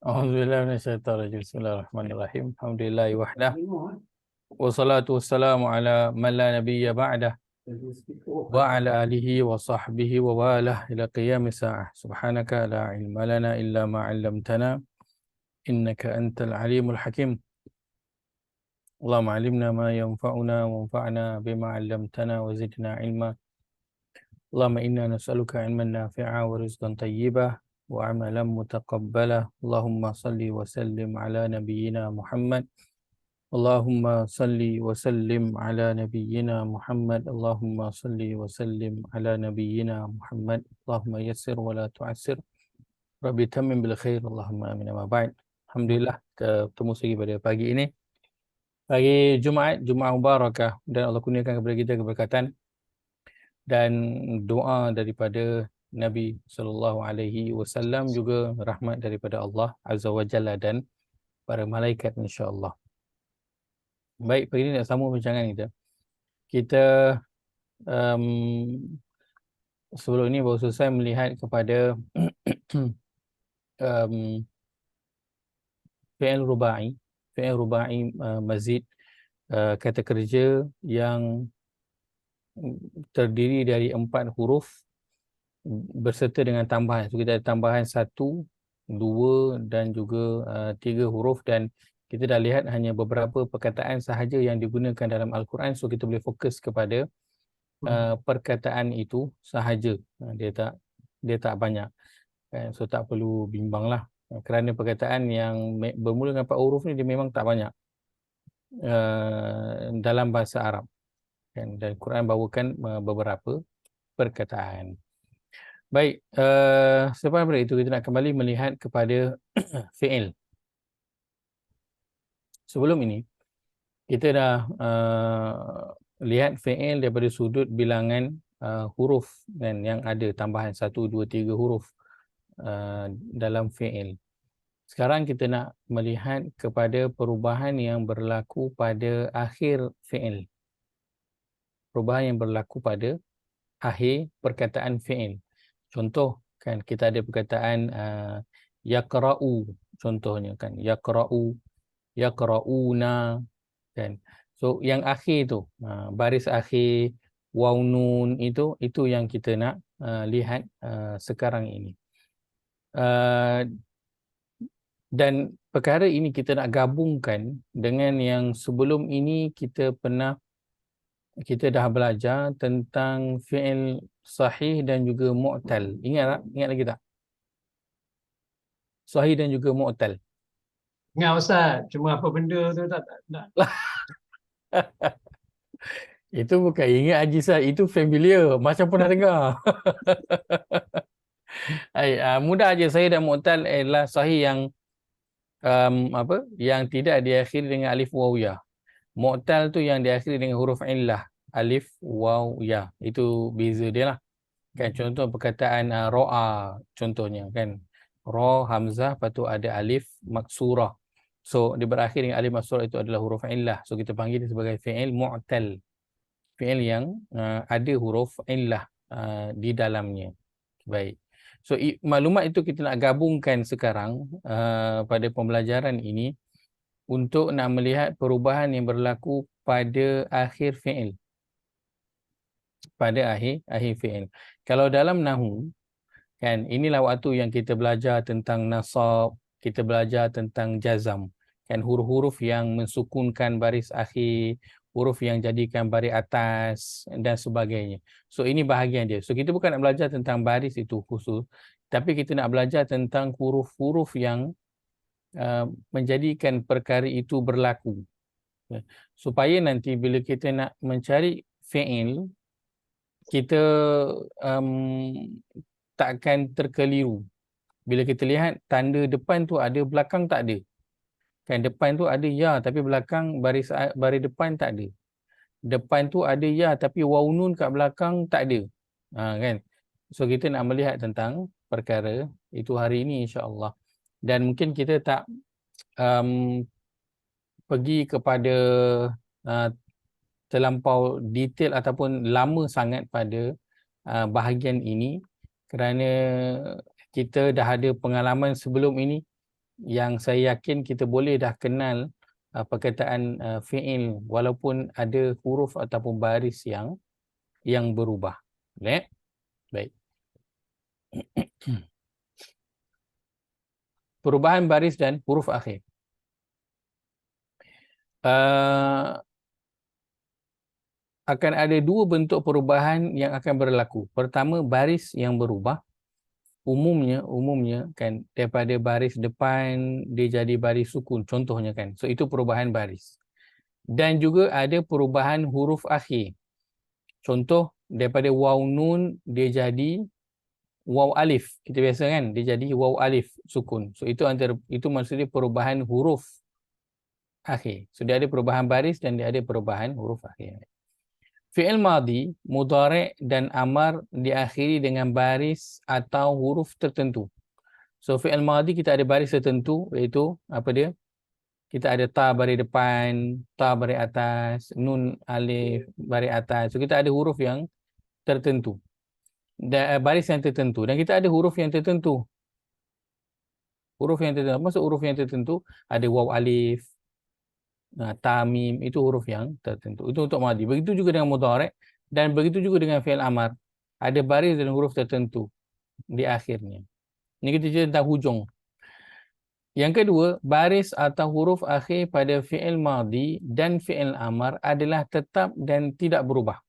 Alhamdulillah minasyaitonirrajim. Bismillahirrahmanirrahim. Alhamdulillahi wahdah. Wassalatu wassalamu ala man la nabiyya ba'dah wa ala alihi wa sahbihi wa walah ila qiyamis sa'ah. Subhanaka la ilma lana illa ma 'allamtana innaka antal alimul hakim. Allahumma 'allimna ma yanfa'una wanfa'na bima 'allamtana wa zidna ilma. Allahumma inna nas'aluka ilman nafi'a wa rizqan tayyiba wa amalan mutaqabbala. Allahumma salli wa sallim ala nabiyyina Muhammad. Allahumma salli wa sallim ala nabiyyina Muhammad. Allahumma salli wa sallim ala nabiyyina Muhammad. Allahumma yassir wa la tu'assir. Rabbi tammim bil khair. Allahumma amin. Amma ba'd. Alhamdulillah kita bertemu lagi pada pagi ini. Pagi Jumaat Mubarakah, dan Allah kurniakan kepada kita keberkatan dan doa daripada Nabi sallallahu alaihi wasallam, juga rahmat daripada Allah Azza wa Jalla dan para malaikat insya-Allah. Baik, pagi ini nak sambung perbincangan kita. Kita sebelum ini baru selesai melihat kepada fi'il rubai, mazid, kata kerja yang terdiri dari 4 huruf berserta dengan tambahan. So kita ada tambahan 1, 2 dan juga 3 huruf, dan kita dah lihat hanya beberapa perkataan sahaja yang digunakan dalam Al-Quran. So kita boleh fokus kepada perkataan itu sahaja. Dia tak banyak. So tak perlu bimbang lah. Kerana perkataan yang bermula dengan 4 huruf ni dia memang tak banyak dalam bahasa Arab. Dan Quran bawakan beberapa perkataan. Baik, selepas daripada itu kita nak kembali melihat kepada fi'il. Sebelum ini kita dah lihat fi'il daripada sudut bilangan huruf, dan yang ada tambahan 1, 2, 3 huruf dalam fi'il. Sekarang kita nak melihat kepada perubahan yang berlaku pada akhir fi'il. Perubahan yang berlaku pada akhir perkataan fi'il. Contoh kan, kita ada perkataan yaqra'u, contohnya kan, yaqra'u, yaqra'una kan. So yang akhir tu, baris akhir waw nun itu yang kita nak lihat sekarang ini. Dan perkara ini kita nak gabungkan dengan yang sebelum ini kita dah belajar tentang fi'il sahih dan juga mu'tal. Ingat tak? Ingat lagi tak? Sahih dan juga mu'tal. Ingat Ustaz, cuma apa benda tu tak. Itu bukan ingat Haji Sah, itu familiar, macam pernah dengar. Mudah aja, sahih dan mu'tal adalah sahih yang yang tidak diakhiri dengan alif waw ya. Mu'tal tu yang diakhiri dengan huruf illah, alif waw ya. Itu beza dia lah. Kan contoh perkataan ro'a contohnya kan. Ra hamzah, lepas tu ada alif maksurah. So dia berakhir dengan alif maksurah, itu adalah huruf illah. So kita panggil dia sebagai fi'il mu'tal. Fi'il yang ada huruf illah di dalamnya. Baik. So maklumat itu kita nak gabungkan sekarang pada pembelajaran ini untuk nak melihat perubahan yang berlaku pada akhir fi'il. Pada akhir fi'il. Kalau dalam nahu kan, inilah waktu yang kita belajar tentang nasab, kita belajar tentang jazam. Kan huruf-huruf yang mensukunkan baris akhir, huruf yang jadikan baris atas dan sebagainya. So ini bahagian dia. So kita bukan nak belajar tentang baris itu khusus, tapi kita nak belajar tentang huruf-huruf yang menjadikan perkara itu berlaku. Supaya nanti bila kita nak mencari fi'il, kita takkan terkeliru. Bila kita lihat tanda depan tu ada, belakang tak ada. Kan depan tu ada ya, tapi belakang baris depan tak ada. Depan tu ada ya, tapi waw nun kat belakang tak ada. Kan? So kita nak melihat tentang perkara itu hari ini insya-Allah. Dan mungkin kita tak pergi kepada terlampau detail ataupun lama sangat pada bahagian ini, kerana kita dah ada pengalaman sebelum ini yang saya yakin kita boleh dah kenal perkataan fi'il walaupun ada huruf ataupun baris yang berubah. Boleh? Baik. Perubahan baris dan huruf akhir. Akan ada dua bentuk perubahan yang akan berlaku. Pertama, baris yang berubah. Umumnya kan daripada baris depan dia jadi baris sukun contohnya kan. So itu perubahan baris. Dan juga ada perubahan huruf akhir. Contoh daripada waw nun dia jadi waw alif. Kita biasa kan dia jadi waw alif sukun. So itu maksudnya perubahan huruf akhir. So dia ada perubahan baris dan dia ada perubahan huruf akhir. Fi'il madhi, mudhari' dan amar diakhiri dengan baris atau huruf tertentu. So fi'il madhi kita ada baris tertentu iaitu apa dia? Kita ada ta baris depan, ta baris atas, nun alif baris atas. So kita ada huruf yang tertentu. Baris yang tertentu dan kita ada huruf yang tertentu. Huruf yang tertentu. Maksud huruf yang tertentu ada waw alif, ta mim, itu huruf yang tertentu. Itu untuk madhi. Begitu juga dengan mudhari' dan begitu juga dengan fi'il amar. Ada baris dan huruf tertentu di akhirnya. Ini kita cerita tentang hujung. Yang kedua, baris atau huruf akhir pada fi'il madhi dan fi'il amar adalah tetap dan tidak berubah.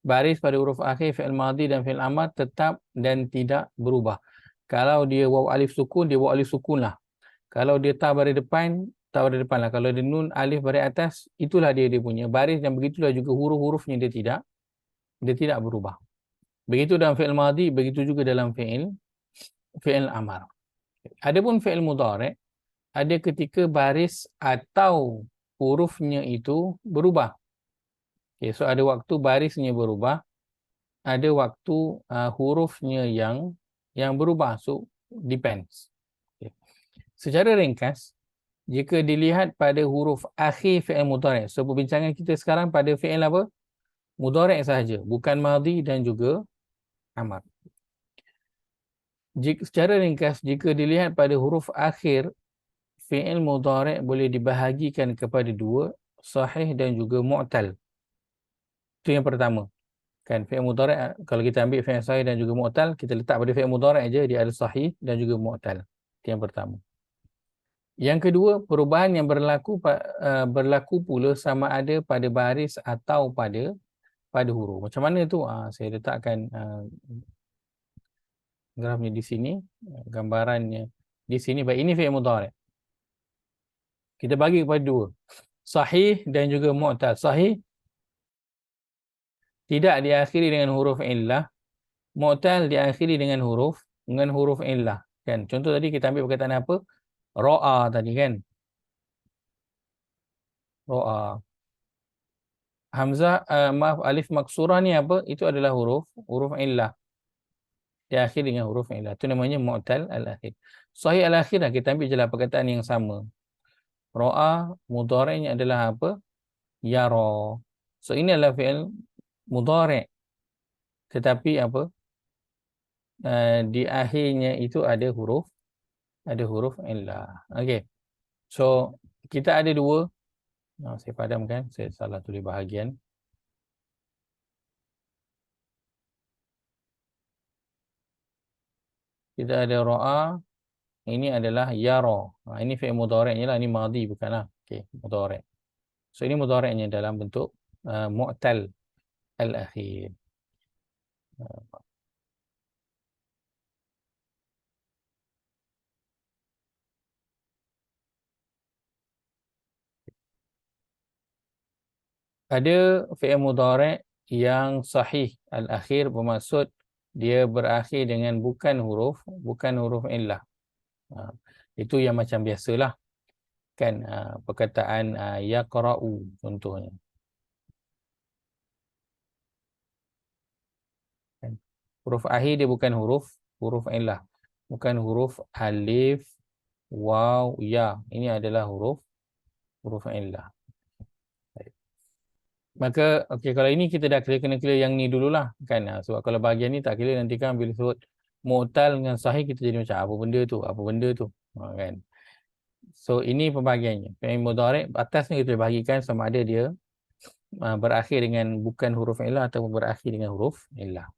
Baris pada huruf akhir fi'il madhi dan fi'il amar tetap dan tidak berubah. Kalau dia waw alif sukun, dia waw alif sukun lah. Kalau dia ta baris depan, ta baris depan lah. Kalau dia nun alif baris atas, itulah dia punya baris dan begitulah juga huruf-hurufnya dia tidak berubah. Begitu dalam fi'il madhi, begitu juga dalam fi'il amar. Adapun fi'il mudhari' ada ketika baris atau hurufnya itu berubah. Okay, so ada waktu barisnya berubah, ada waktu hurufnya yang berubah. So depends. Okay. Secara ringkas, jika dilihat pada huruf akhir fi'il mudhari', so perbincangan kita sekarang pada fi'il apa? Mudhari' sahaja, bukan madhi dan juga amar. Secara ringkas, jika dilihat pada huruf akhir, fi'il mudhari' boleh dibahagikan kepada dua, sahih dan juga mu'tal. Itu yang pertama. Kan fi'il mudhari' kalau kita ambil fi'il sahih dan juga mu'tal, kita letak pada fi'il mudhari' aja, dia ada sahih dan juga mu'tal. Itu yang pertama. Yang kedua, perubahan yang berlaku pula sama ada pada baris atau pada huruf. Macam mana tu? Saya letakkan grafnya di sini, gambarannya di sini. Baik, ini fi'il mudhari'. Kita bagi kepada dua, sahih dan juga mu'tal. Sahih tidak diakhiri dengan huruf illah, mu'tal diakhiri dengan huruf illah. Kan? Contoh tadi kita ambil perkataan apa? Ra'a tadi kan. Ra'a. Hamzah, alif maksurah ni apa? Itu adalah huruf illah. Diakhiri dengan huruf illah. Itu namanya mu'tal al-akhir. Sahih al-akhir lah, kita ambil je lah perkataan yang sama. Ra'a, mudhari'nya adalah apa? Yara. So ini adalah fi'il mudhari'. Tetapi apa? Di akhirnya itu ada huruf illah. Okey. So kita ada dua. Saya padamkan, saya salah tulis bahagian. Kita ada ra'a, ini adalah yara. Ini fi'il mudhari'nya lah, ini madhi bukanlah. Okey, mudhari'. So ini mudhari'nya dalam bentuk mu'tal al-akhir. Ada fi'il mudhari' yang sahih al-akhir, bermaksud dia berakhir dengan bukan huruf illah. Itu yang macam biasalah kan, perkataan yaqra'u contohnya. Kan? Huruf akhir dia bukan huruf illah. Bukan huruf alif, waw, ya. Ini adalah huruf illah. Maka okey, kalau ini kita dah kena clear yang ni dululah kan. Sebab kalau bahagian ni tak clear nanti kan bila sebut mu'tal dengan sahih kita jadi macam apa benda tu, apa benda tu, kan. So ini pembahagiannya. Fi'il mudhari' atas ni kita bahagikan sama ada dia berakhir dengan bukan huruf illah atau berakhir dengan huruf illah.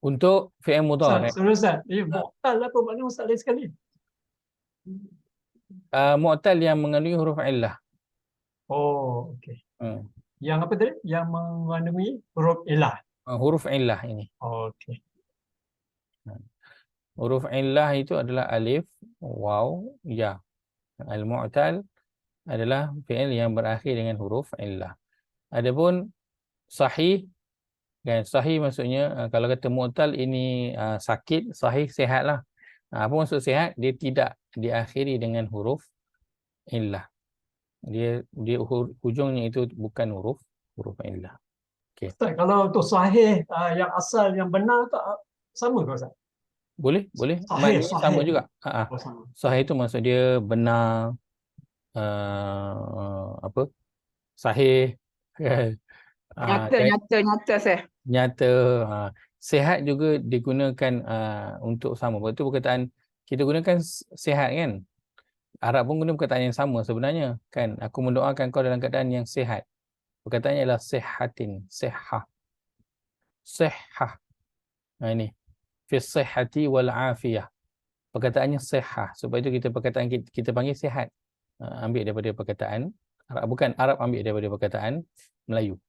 Untuk fi'il mudhari', Ustaz, mu'tal apa makna Ustaz lain sekali? mu'tal yang mengandungi huruf illah. Oh, okey. Hmm. Yang apa tadi? Yang mengandungi huruf illah. Huruf illah ini. Okey. Huruf illah itu adalah alif, waw, ya. Al-mu'tal adalah fi'il yang berakhir dengan huruf illah. Adapun sahih, kan, sahih maksudnya kalau kata mu'tal ini sakit, sahih sihatlah. Apa maksud sihat? Dia tidak diakhiri dengan huruf illah. Dia hujungnya itu bukan huruf illah. Okey. Ustaz, kalau untuk sahih yang asal yang benar tak sama ke Ustaz? Boleh. Sahih, Maknanya sama juga. Oh, sama. Sahih itu maksud dia benar, apa? Sahih. Nyata saya. Nyata. Sihat juga digunakan untuk sama. Lepas tu perkataan kita gunakan sihat, kan. Arab pun guna perkataan yang sama sebenarnya, kan. Aku mendoakan kau dalam keadaan yang sihat. Perkataannya adalah sihatin, sihah. Sihah. Ini fi sihhati wal afiyah. Perkataannya sihah. Sebab itu perkataan kita panggil sihat. Ambil daripada perkataan Arab, bukan Arab ambil daripada perkataan Melayu.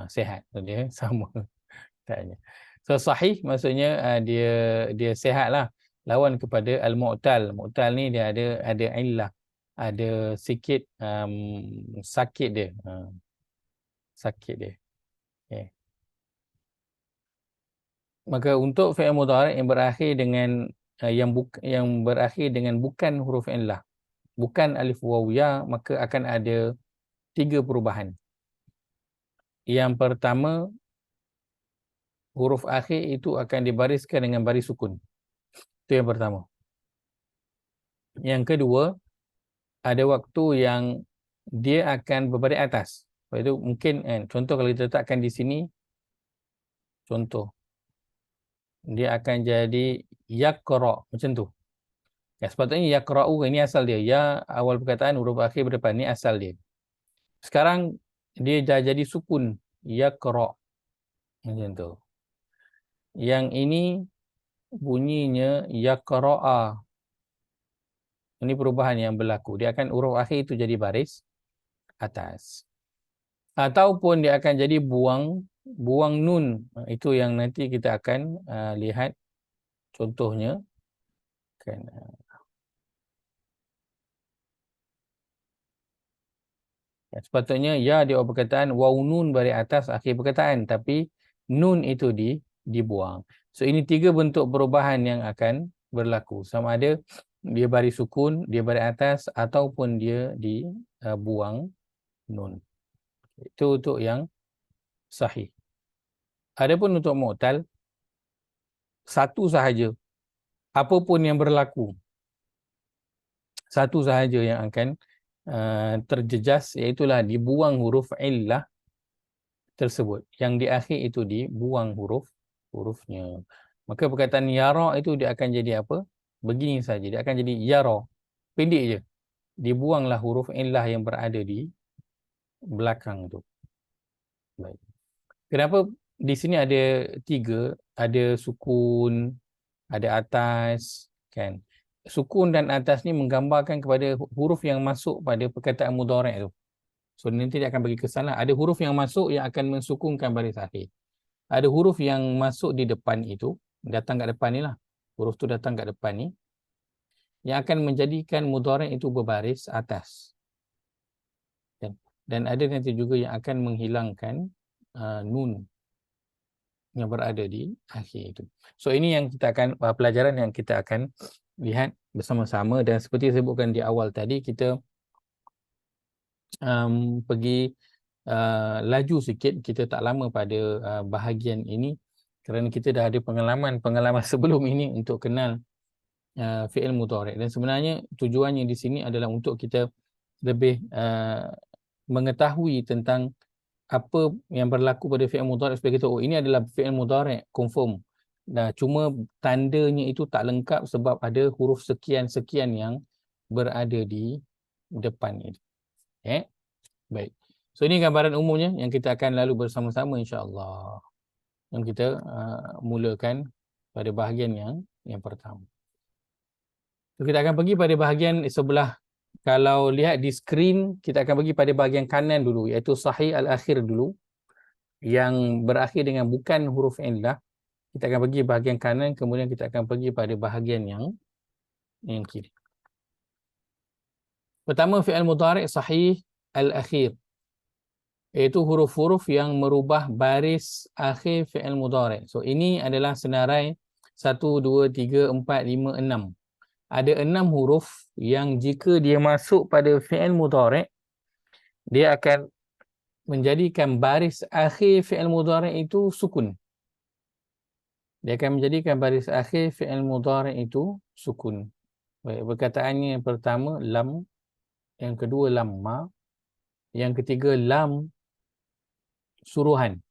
Sihat. Dia sama perkataannya. So sahih maksudnya dia sihatlah. Lawan kepada al-mu'tal. Mu'tal ni dia ada illah. Ada sikit sakit dia. Sakit dia. Okay. Maka untuk fi'il mudhari' yang berakhir dengan yang berakhir dengan bukan huruf illah, bukan alif waw ya, maka akan ada 3 perubahan. Yang pertama, huruf akhir itu akan dibariskan dengan baris sukun. Itu yang pertama. Yang kedua, ada waktu yang dia akan berbaris atas. Sebab itu mungkin contoh kalau kita letakkan di sini, contoh dia akan jadi yaqra, macam tu. Ya, sepatutnya yaqra'u ini asal dia. Ya awal perkataan, huruf akhir berdepan, ni asal dia. Sekarang dia dah jadi sukun, yaqra. Macam tu. Yang ini bunyinya yaqra'a. Ini perubahan yang berlaku. Dia akan huruf akhir itu jadi baris atas. Ataupun dia akan jadi buang nun. Itu yang nanti kita akan lihat contohnya. Kan. Sepatutnya ya di awal perkataan, waw nun baris atas akhir perkataan, tapi nun itu dibuang. So ini 3 bentuk perubahan yang akan berlaku. Sama ada dia baris sukun, dia baris atas, ataupun dia dibuang nun. Itu untuk yang sahih. Adapun untuk mu'tal, satu sahaja. Apapun yang berlaku, satu sahaja yang akan terjejas, iaitulah dibuang huruf illah tersebut. Yang di akhir itu dibuang hurufnya. Maka perkataan yara itu dia akan jadi apa? Begini saja. Dia akan jadi yara. Pendek je. Dibuanglah huruf illah yang berada di belakang tu. Baik. Kenapa di sini ada 3? Ada sukun, ada atas, kan? Sukun dan atas ni menggambarkan kepada huruf yang masuk pada perkataan mudhari' tu. So nanti dia akan bagi kesan lah. Ada huruf yang masuk yang akan mensukunkan baris akhir. Ada huruf yang masuk di depan itu, datang kat depan ni lah. Huruf tu datang kat depan ni, yang akan menjadikan mudhari' itu berbaris atas. Dan ada nanti juga yang akan menghilangkan nun yang berada di akhir itu. So ini yang kita akan pelajaran yang kita akan lihat bersama-sama. Dan seperti saya sebutkan di awal tadi, kita pergi laju sikit. Kita tak lama pada bahagian ini kerana kita dah ada pengalaman sebelum ini untuk kenal fi'il mudhari'. Dan sebenarnya tujuannya di sini adalah untuk kita lebih mengetahui tentang apa yang berlaku pada fi'il mudhari' supaya kita ini adalah fi'il mudhari' confirm. Nah, cuma tandanya itu tak lengkap sebab ada huruf sekian-sekian yang berada di depan ini. Baik. So ini gambaran umumnya yang kita akan lalu bersama-sama insya-Allah. Yang kita mulakan pada bahagian yang pertama. So, kita akan pergi pada bahagian sebelah. Kalau lihat di skrin, kita akan pergi pada bahagian kanan dulu, iaitu sahih al-akhir dulu, yang berakhir dengan bukan huruf illah. Kita akan pergi bahagian kanan, kemudian kita akan pergi pada bahagian yang kiri. Pertama, fi'il mudhari' sahih al-akhir, iaitu huruf-huruf yang merubah baris akhir fi'il mudhari'. So ini adalah senarai 1, 2, 3, 4, 5, 6. Ada 6 huruf yang jika dia masuk pada fi'il mudhari', dia akan menjadikan baris akhir fi'il mudhari' itu sukun. Dia akan menjadikan baris akhir fi'il mudhari' itu sukun. Baik, perkataannya yang pertama lam, yang kedua lamma, yang ketiga lam suruhan.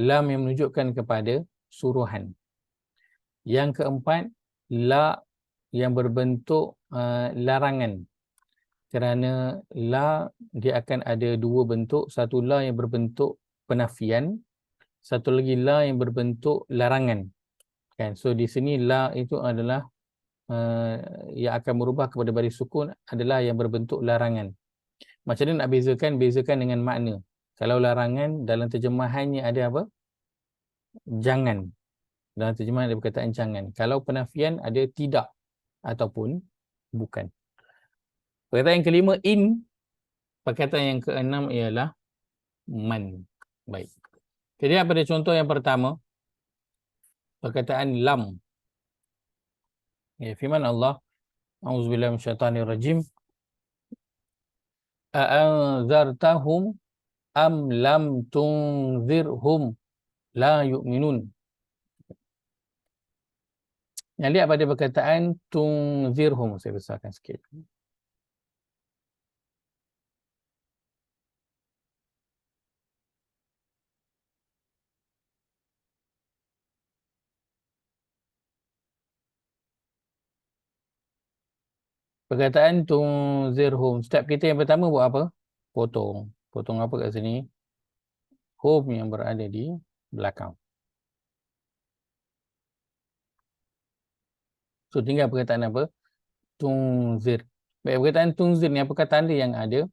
Lam yang menunjukkan kepada suruhan. Yang keempat la yang berbentuk larangan. Kerana la dia akan ada dua bentuk, satu la yang berbentuk penafian, satu lagi la yang berbentuk larangan. Kan? So di sini la itu adalah yang akan merubah kepada baris sukun adalah yang berbentuk larangan. Macam mana nak bezakan? Bezakan dengan makna. Kalau larangan dalam terjemahannya ada apa? Jangan. Dalam terjemahan ada perkataan jangan. Kalau penafian ada tidak ataupun bukan. Perkataan yang kelima in. Perkataan yang keenam ialah man. Baik. Jadi pada contoh yang pertama, perkataan lam. Ya, firman Allah, A'udzubillahi minasyaitanirrajim. A'anzartahum am lam tunzirhum la yu'minun. Yang lihat pada perkataan tunzirhum, saya besarkan sikit. Perkataan tunzirhum, step kita yang pertama buat apa? Potong. Potong apa kat sini? Hum yang berada di belakang. So tinggal perkataan apa? Tunzir. Baik, perkataan tunzir ni apakah tanda yang ada?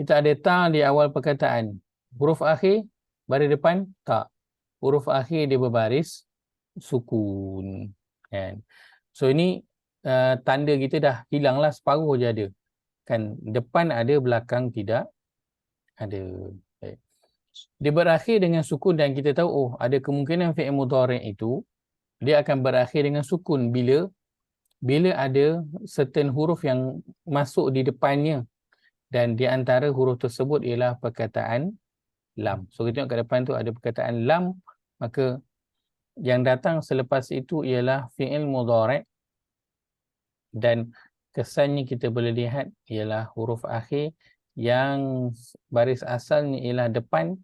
Kita ada ta di awal perkataan. Huruf akhir, baris depan, tak. Huruf akhir dia berbaris sukun. Kan? So ini tanda kita dah hilanglah, separuh je ada. Kan depan ada, belakang tidak ada. Baik. Dia berakhir dengan sukun dan kita tahu oh ada kemungkinan fi'il mudhari' itu dia akan berakhir dengan sukun bila ada certain huruf yang masuk di depannya dan di antara huruf tersebut ialah perkataan lam. So kita tengok kat depan tu ada perkataan lam, maka yang datang selepas itu ialah fi'il mudhari' dan kesannya kita boleh lihat ialah huruf akhir yang baris asalnya ialah depan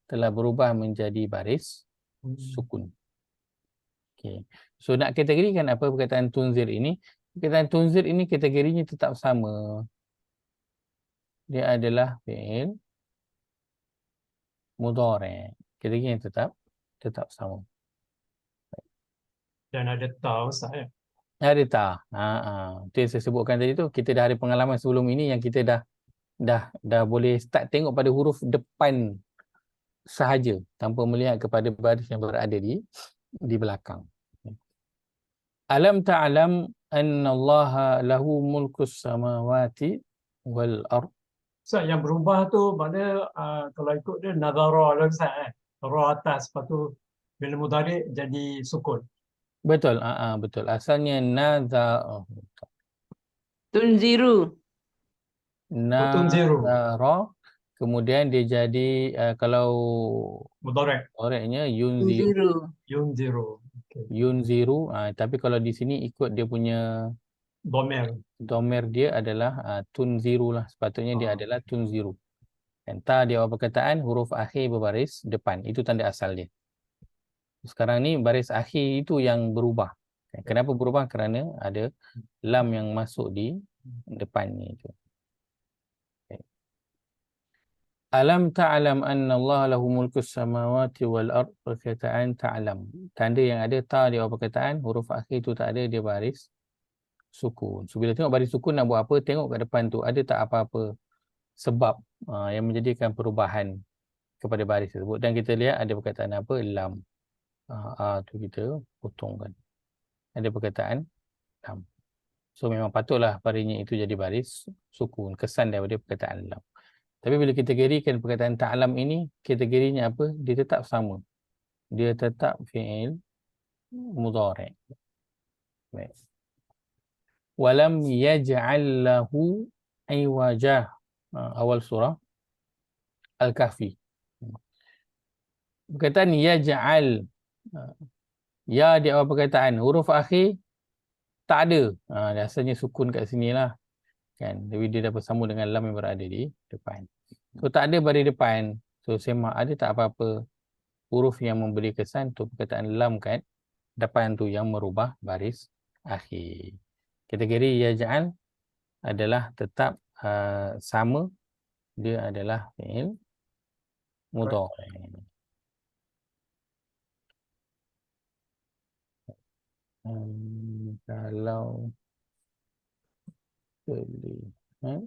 telah berubah menjadi baris sukun. Okay. So nak kategorikan apa perkataan tunzir ini? Perkataan tunzir ini kategorinya tetap sama. Dia adalah fi'il mudhari'. Kategorinya tetap sama. Dan ada ta Ustaz ya. Ada tak? Itu yang saya sebutkan tadi tu. Kita dah ada pengalaman sebelum ini yang kita dah boleh start tengok pada huruf depan sahaja tanpa melihat kepada baris yang berada di belakang. Alam ta'lam anna Allah lahu mulkus samawati wal ard. Ustaz yang berubah tu makna kalau ikut dia nazara lah Ustaz ra atas, lepas tu bila mudhari' jadi sukun. Betul, betul. Asalnya nazara. Tunziru. Tunziru. Nazara. Kemudian dia jadi kalau Mudhari'. orangnya yunziru. Yunziru. Okay. Yunziru. Tapi kalau di sini ikut dia punya Domer. domer dia adalah tunziru lah. Sepatutnya dia adalah tunziru. Kan, ta di awal perkataan, huruf akhir berbaris depan. Itu tanda asal dia. Sekarang ni baris akhir itu yang berubah. Kenapa berubah? Kerana ada lam yang masuk di depan ni itu. Alam ta'lam anna Allah lahu mulkus samawati wal ard, perkataan ta'lam. Tanda yang ada ta di awal perkataan, huruf akhir tu tak ada, dia baris sukun. So bila tengok baris sukun nak buat apa? Tengok kat depan tu ada tak apa-apa sebab yang menjadikan perubahan kepada baris tersebut. Dan kita lihat ada perkataan apa? Lam. Tu kita potongkan. Ada perkataan lam. So memang patutlah barisnya itu jadi baris sukun, kesan daripada perkataan lam. Tapi bila kita kategorikan perkataan ta'lam ini, kategorinya apa? Dia tetap sama. Dia tetap fi'il mudhari'. Baik. Walam yaj'al lahu iwajah. Awal surah Al-Kahfi. Perkataan yaj'al. Ya di awal perkataan. Huruf akhir tak ada. Rasanya sukun kat sini lah. Kan? Jadi dia dapat sambung dengan lam yang berada di depan. So tak ada baris depan. So semak ada tak apa-apa huruf yang memberi kesan tu perkataan lam kat depan tu yang merubah baris akhir. Kategori yaj'al adalah tetap sama. Dia adalah fi'il mudhari'. Kalau terlihat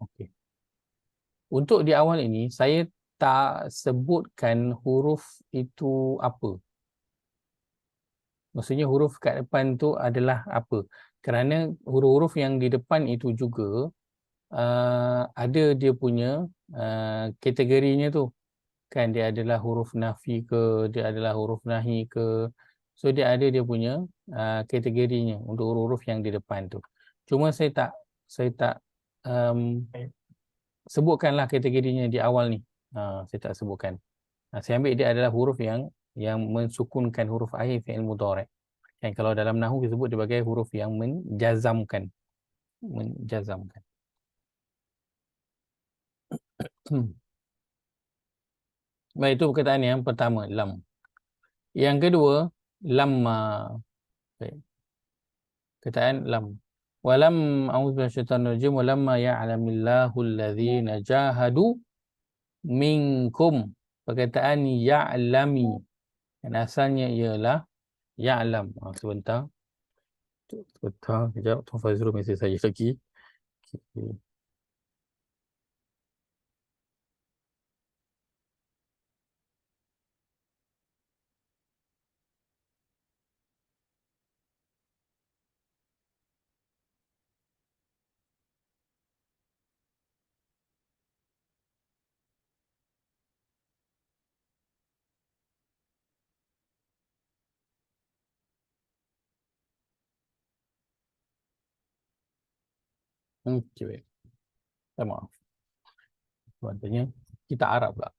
okey. Untuk di awal ini saya tak sebutkan huruf itu apa. Maksudnya huruf kat depan tu adalah apa. Kerana huruf-huruf yang di depan itu juga ada dia punya kategorinya tu. Kan dia adalah huruf nafi ke, dia adalah huruf nahi ke. So dia ada dia punya kategorinya untuk huruf-huruf yang di depan tu. Cuma saya tak sebutkanlah kategorinya di awal ni. Saya tak sebutkan. Saya ambil dia adalah huruf yang mensukunkan huruf akhir fi'il mudhari'. Kan kalau dalam nahwu disebut sebagai huruf yang menjazamkan. Menjazamkan. Baik, itu perkataan yang pertama, lam. Yang kedua, lamma. Baik. Perkataan lam. Walam a'udzu minasyaitonir rajim walamma ya'lamillahu alladhina jahadu minkum. Perkataan ya'lami. Dan asalnya ialah ya'lam. Sebentar. Sekejap. Tuan Fazrul mesej saya lagi. Okay. Okey, baik. Maaf. Maksudnya kita Arab pula.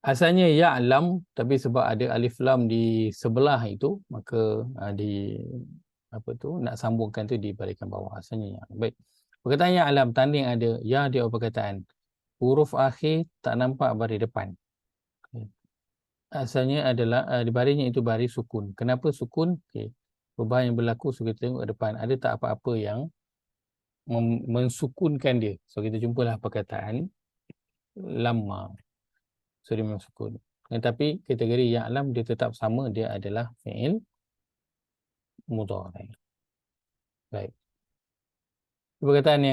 Asalnya ya'lam, tapi sebab ada alif lam di sebelah itu, maka di apa tu nak sambungkan tu dibalikan bawah. Asalnya ya. Baik. Perkataan ya'lam tanda yang ada ya di awal perkataan. Huruf akhir tak nampak baris depan. Asalnya adalah di barisnya itu baris sukun. Kenapa sukun? Okey. Perubahan yang berlaku, so kita tengok ke depan ada tak apa-apa yang mensukunkan dia. So kita jumpalah perkataan lamma. So dia memang sukun. Tetapi kategori ya'lam dia tetap sama, dia adalah fi'il mudhari'. Baik. Perkataan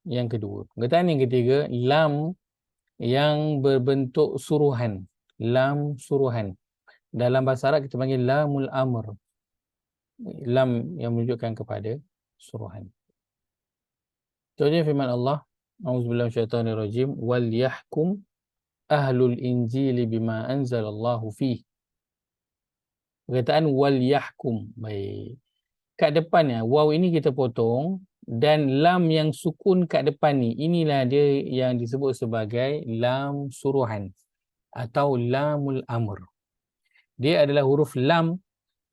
yang kedua. Perkataan yang ketiga, lam yang berbentuk suruhan. Lam suruhan. Dalam bahasa Arab kita panggil lamul amr. Lam yang menunjukkan kepada suruhan. Contohnya firman Allah, A'udzubillahi minasyaitonirrajim, wal yahkum ahlul injili bima anzalallahu fihi. Perkataan wal yahkum. Baik. Kat depannya waw ini kita potong dan lam yang sukun kat depan ni, inilah dia yang disebut sebagai lam suruhan atau lamul amr. Dia adalah huruf lam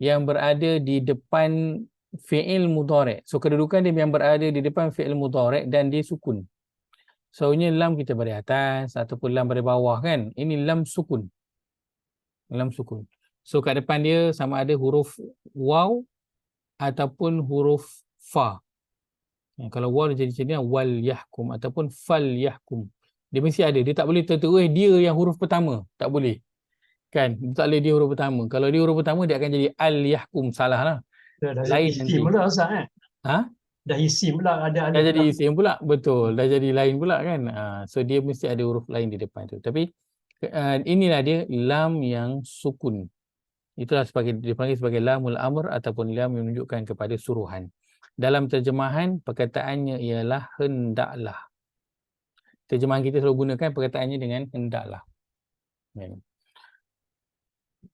yang berada di depan fi'il mudhari'. So kedudukan dia yang berada di depan fi'il mudhari' dan dia sukun. So ini lam kita beri atas ataupun lam beri bawah kan. Ini lam sukun. Lam sukun. So kat depan dia sama ada huruf waw ataupun huruf fa. Kalau waw dia jadi macam ni, wal yahkum ataupun fal yahkum. Dia mesti ada. Dia tak boleh terus dia yang huruf pertama. Tak boleh. Kan? Tak boleh dia huruf pertama. Kalau dia huruf pertama, dia akan jadi al yahkum. Salah lah. Dah Lain isim nanti. pula Ustaz kan? Ha? Dah isim pula, ada Dah alif jadi lam. isim pula. Betul. Dah jadi lain pula kan. So dia mesti ada huruf lain di depan tu. Tapi inilah dia lam yang sukun. Itulah dipanggil sebagai lamul amr ataupun lam yang menunjukkan kepada suruhan. Dalam terjemahan, perkataannya ialah hendaklah. Terjemahan kita selalu gunakan perkataannya dengan hendaklah.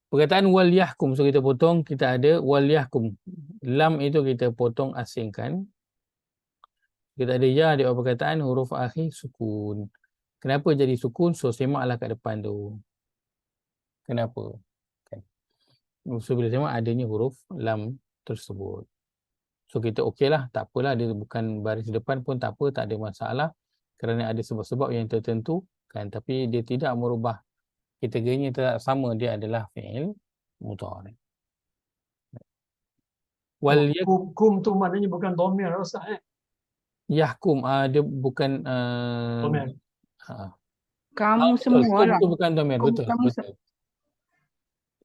Perkataan wal yahkum, so kita potong, kita ada wal yahkum. Lam itu kita potong asingkan. Kita ada ya di awal perkataan, huruf akhir sukun. Kenapa jadi sukun? So semaklah kat depan tu. Kenapa? Kan. So bila semak adanya huruf lam tersebut. So kita okey lah, tak apalah, dia bukan baris depan pun tak apa, tak ada masalah. Kerana ada sebab-sebab yang tertentu kan, tapi dia tidak merubah kategorinya, tetap sama, dia adalah fi'il mudhari'. Wal Kum tu maknanya bukan dhamir Ustaz eh? yahkum, dia bukan Dhamir. Kamu betul, semua kum lah. tu bukan dhamir, Kum betul, kamu betul.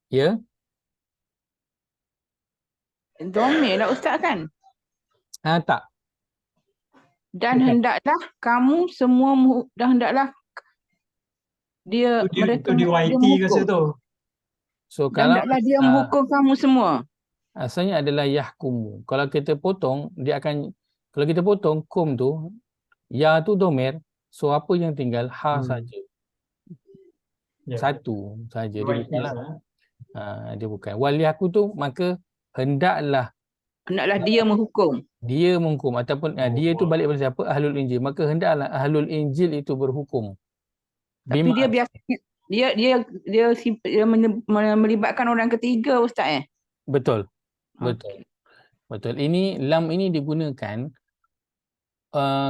Ya, Dhamir lah Ustaz kan? tak. Dan Bukan. hendaklah kamu semua dan hendaklah dia mereka Itu di dia YT ke situ? So dan kalau hendaklah dia menghukum kamu semua. asalnya adalah yahkumu. Kalau kita potong, dia akan, kalau kita potong kum tu, ya tu dhamir, so apa yang tinggal ha saja. Ya. Satu saja, dia YT bukanlah. Ustaz. Dia bukan. Wal yahku tu, maka hendaklah Hendaklah dia menghukum. dia menghukum ataupun dia tu balik pada siapa? Ahlul Injil. Maka hendaklah Ahlul Injil itu berhukum. Tapi dia biasanya dia melibatkan orang ketiga Ustaz eh? Betul. Betul. Betul. Ini lam ini digunakan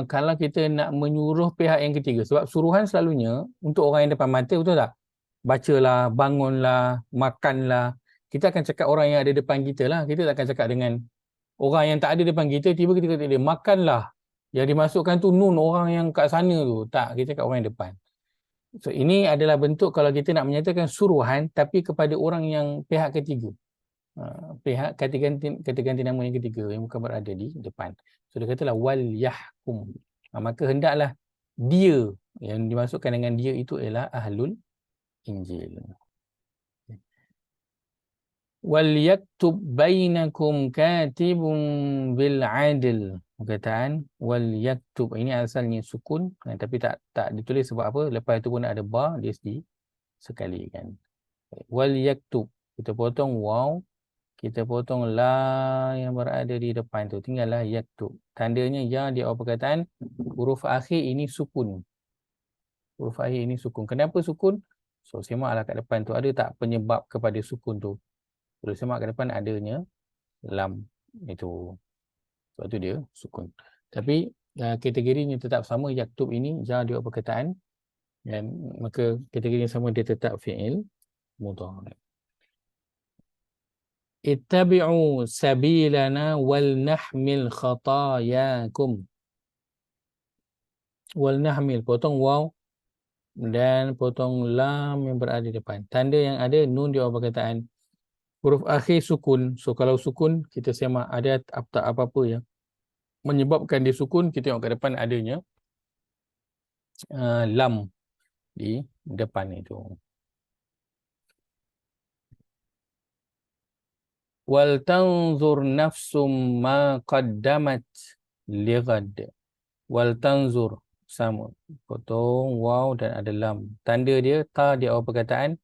kalau kita nak menyuruh pihak yang ketiga. Sebab suruhan selalunya untuk orang yang depan mata, betul tak? Bacalah, bangunlah, makanlah. Kita akan cakap orang yang ada depan kita lah. Kita tak akan cakap dengan orang yang tak ada depan kita, tiba kita kata dia makanlah. Yang dimasukkan tu nun orang yang kat sana tu. Tak, kita cakap orang yang depan. So ini adalah bentuk kalau kita nak menyatakan suruhan tapi kepada orang yang pihak ketiga. Pihak kata ganti nama yang ketiga yang bukan berada di depan. So dia katalah wal yahkum. Maka hendaklah dia, yang dimasukkan dengan dia itu ialah Ahlul Injil. Wal yaktub bainakum katibun bil adl. Perkataan wal yaktub ini asalnya sukun tapi tak ditulis sebab apa? Lepas itu pun ada ba, dia sekali kan. Wal yaktub, kita potong waw, kita potong la yang berada di depan tu, tinggallah yaktub. Tandanya ya di awal perkataan, huruf akhir ini sukun. Huruf akhir ini sukun. Kenapa sukun? So semaklah kat depan tu, ada tak penyebab kepada sukun tu? Kalau semak kat depan adanya lam itu. Sebab tu dia sukun. Tapi kategorinya tetap sama, yaktub ini ja di awal perkataan, dan maka kategori yang sama dia tetap fi'il mudhari'. Ittabi'u sabilana wal nahmil khatayakum. Wal nahmil, potong waw dan potong lam yang berada di depan. Tanda yang ada nun di awal perkataan. Huruf akhir sukun. So kalau sukun kita semak, ada apa-apa yang menyebabkan dia sukun, kita tengok ke depan adanya lam di depan itu. Wal tanzur nafsum ma qaddamat lighad. Wal tanzur, sama, potong waw dan ada lam. Tanda dia ta di awal perkataan,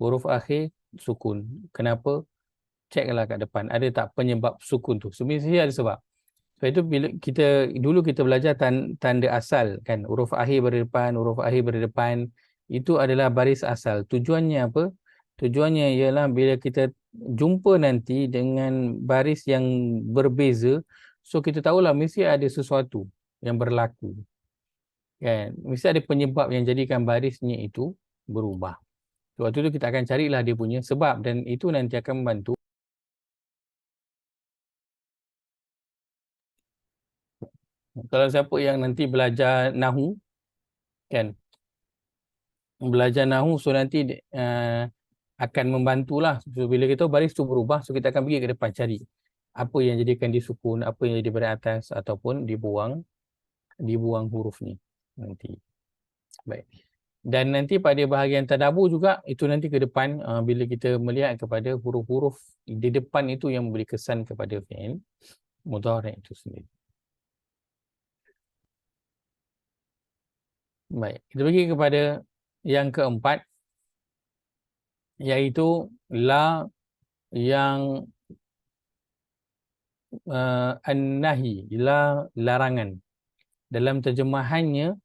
huruf akhir sukun. Kenapa? Ceklah kat depan ada tak penyebab sukun tu. Sebenarnya ada sebab. Sebab itu bila kita belajar tanda asal kan, huruf akhir berdepan, huruf akhir berdepan, itu adalah baris asal. Tujuannya apa? Tujuannya ialah bila kita jumpa nanti dengan baris yang berbeza, so kita tahulah mesti ada sesuatu yang berlaku. Kan? Mesti ada penyebab yang jadikan barisnya itu berubah. So, waktu itu kita akan carilah dia punya sebab dan itu nanti akan membantu. Kalau siapa yang nanti belajar Nahu, kan, belajar Nahu, so nanti akan membantulah. So, bila kita tahu baris tu berubah, so kita akan pergi ke depan cari apa yang jadikan dia sukun, apa yang jadi pada atas ataupun dibuang huruf ni nanti. Baik. Dan nanti pada bahagian tadabbur juga, itu nanti ke depan bila kita melihat kepada huruf-huruf di depan itu yang memberi kesan kepada fi'il mudhari' itu sendiri. Baik, kita pergi kepada yang keempat, iaitu la yang an-nahi, la larangan. Dalam terjemahannya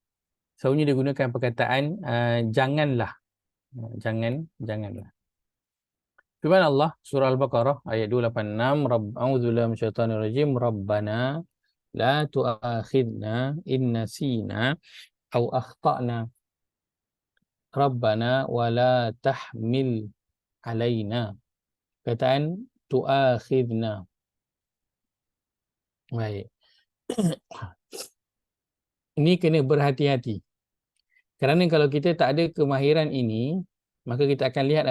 selalunya digunakan perkataan janganlah. Janganlah. Firman Allah surah Al-Baqarah ayat 286, A'udzubillahi minasyaitonir rajim, Rabbana la tu'akhidna in nasina aw akhtana. Rabbana wa la tahmil alaina. Perkataan tu'akhidna. Baik. Ini kena berhati-hati. Kerana kalau kita tak ada kemahiran ini, maka kita akan lihat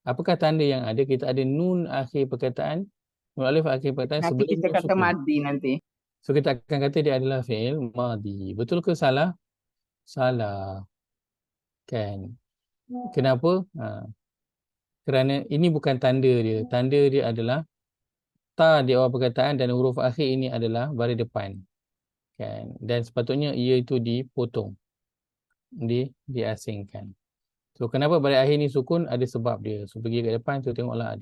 apakah tanda yang ada. Kita ada nun akhir perkataan, nun alif akhir perkataan Nanti sebelum kita kata sukun. madi nanti. So kita akan kata dia adalah fi'il madi. Betul ke salah? Salah. Kan? Kenapa? Kerana ini bukan tanda dia. Tanda dia adalah ta di awal perkataan dan huruf akhir ini adalah baris depan. Kan? Dan sepatutnya ia itu dipotong. Diasingkan. So kenapa baris akhir ni sukun? Ada sebab dia. So pergi ke depan tu tengoklah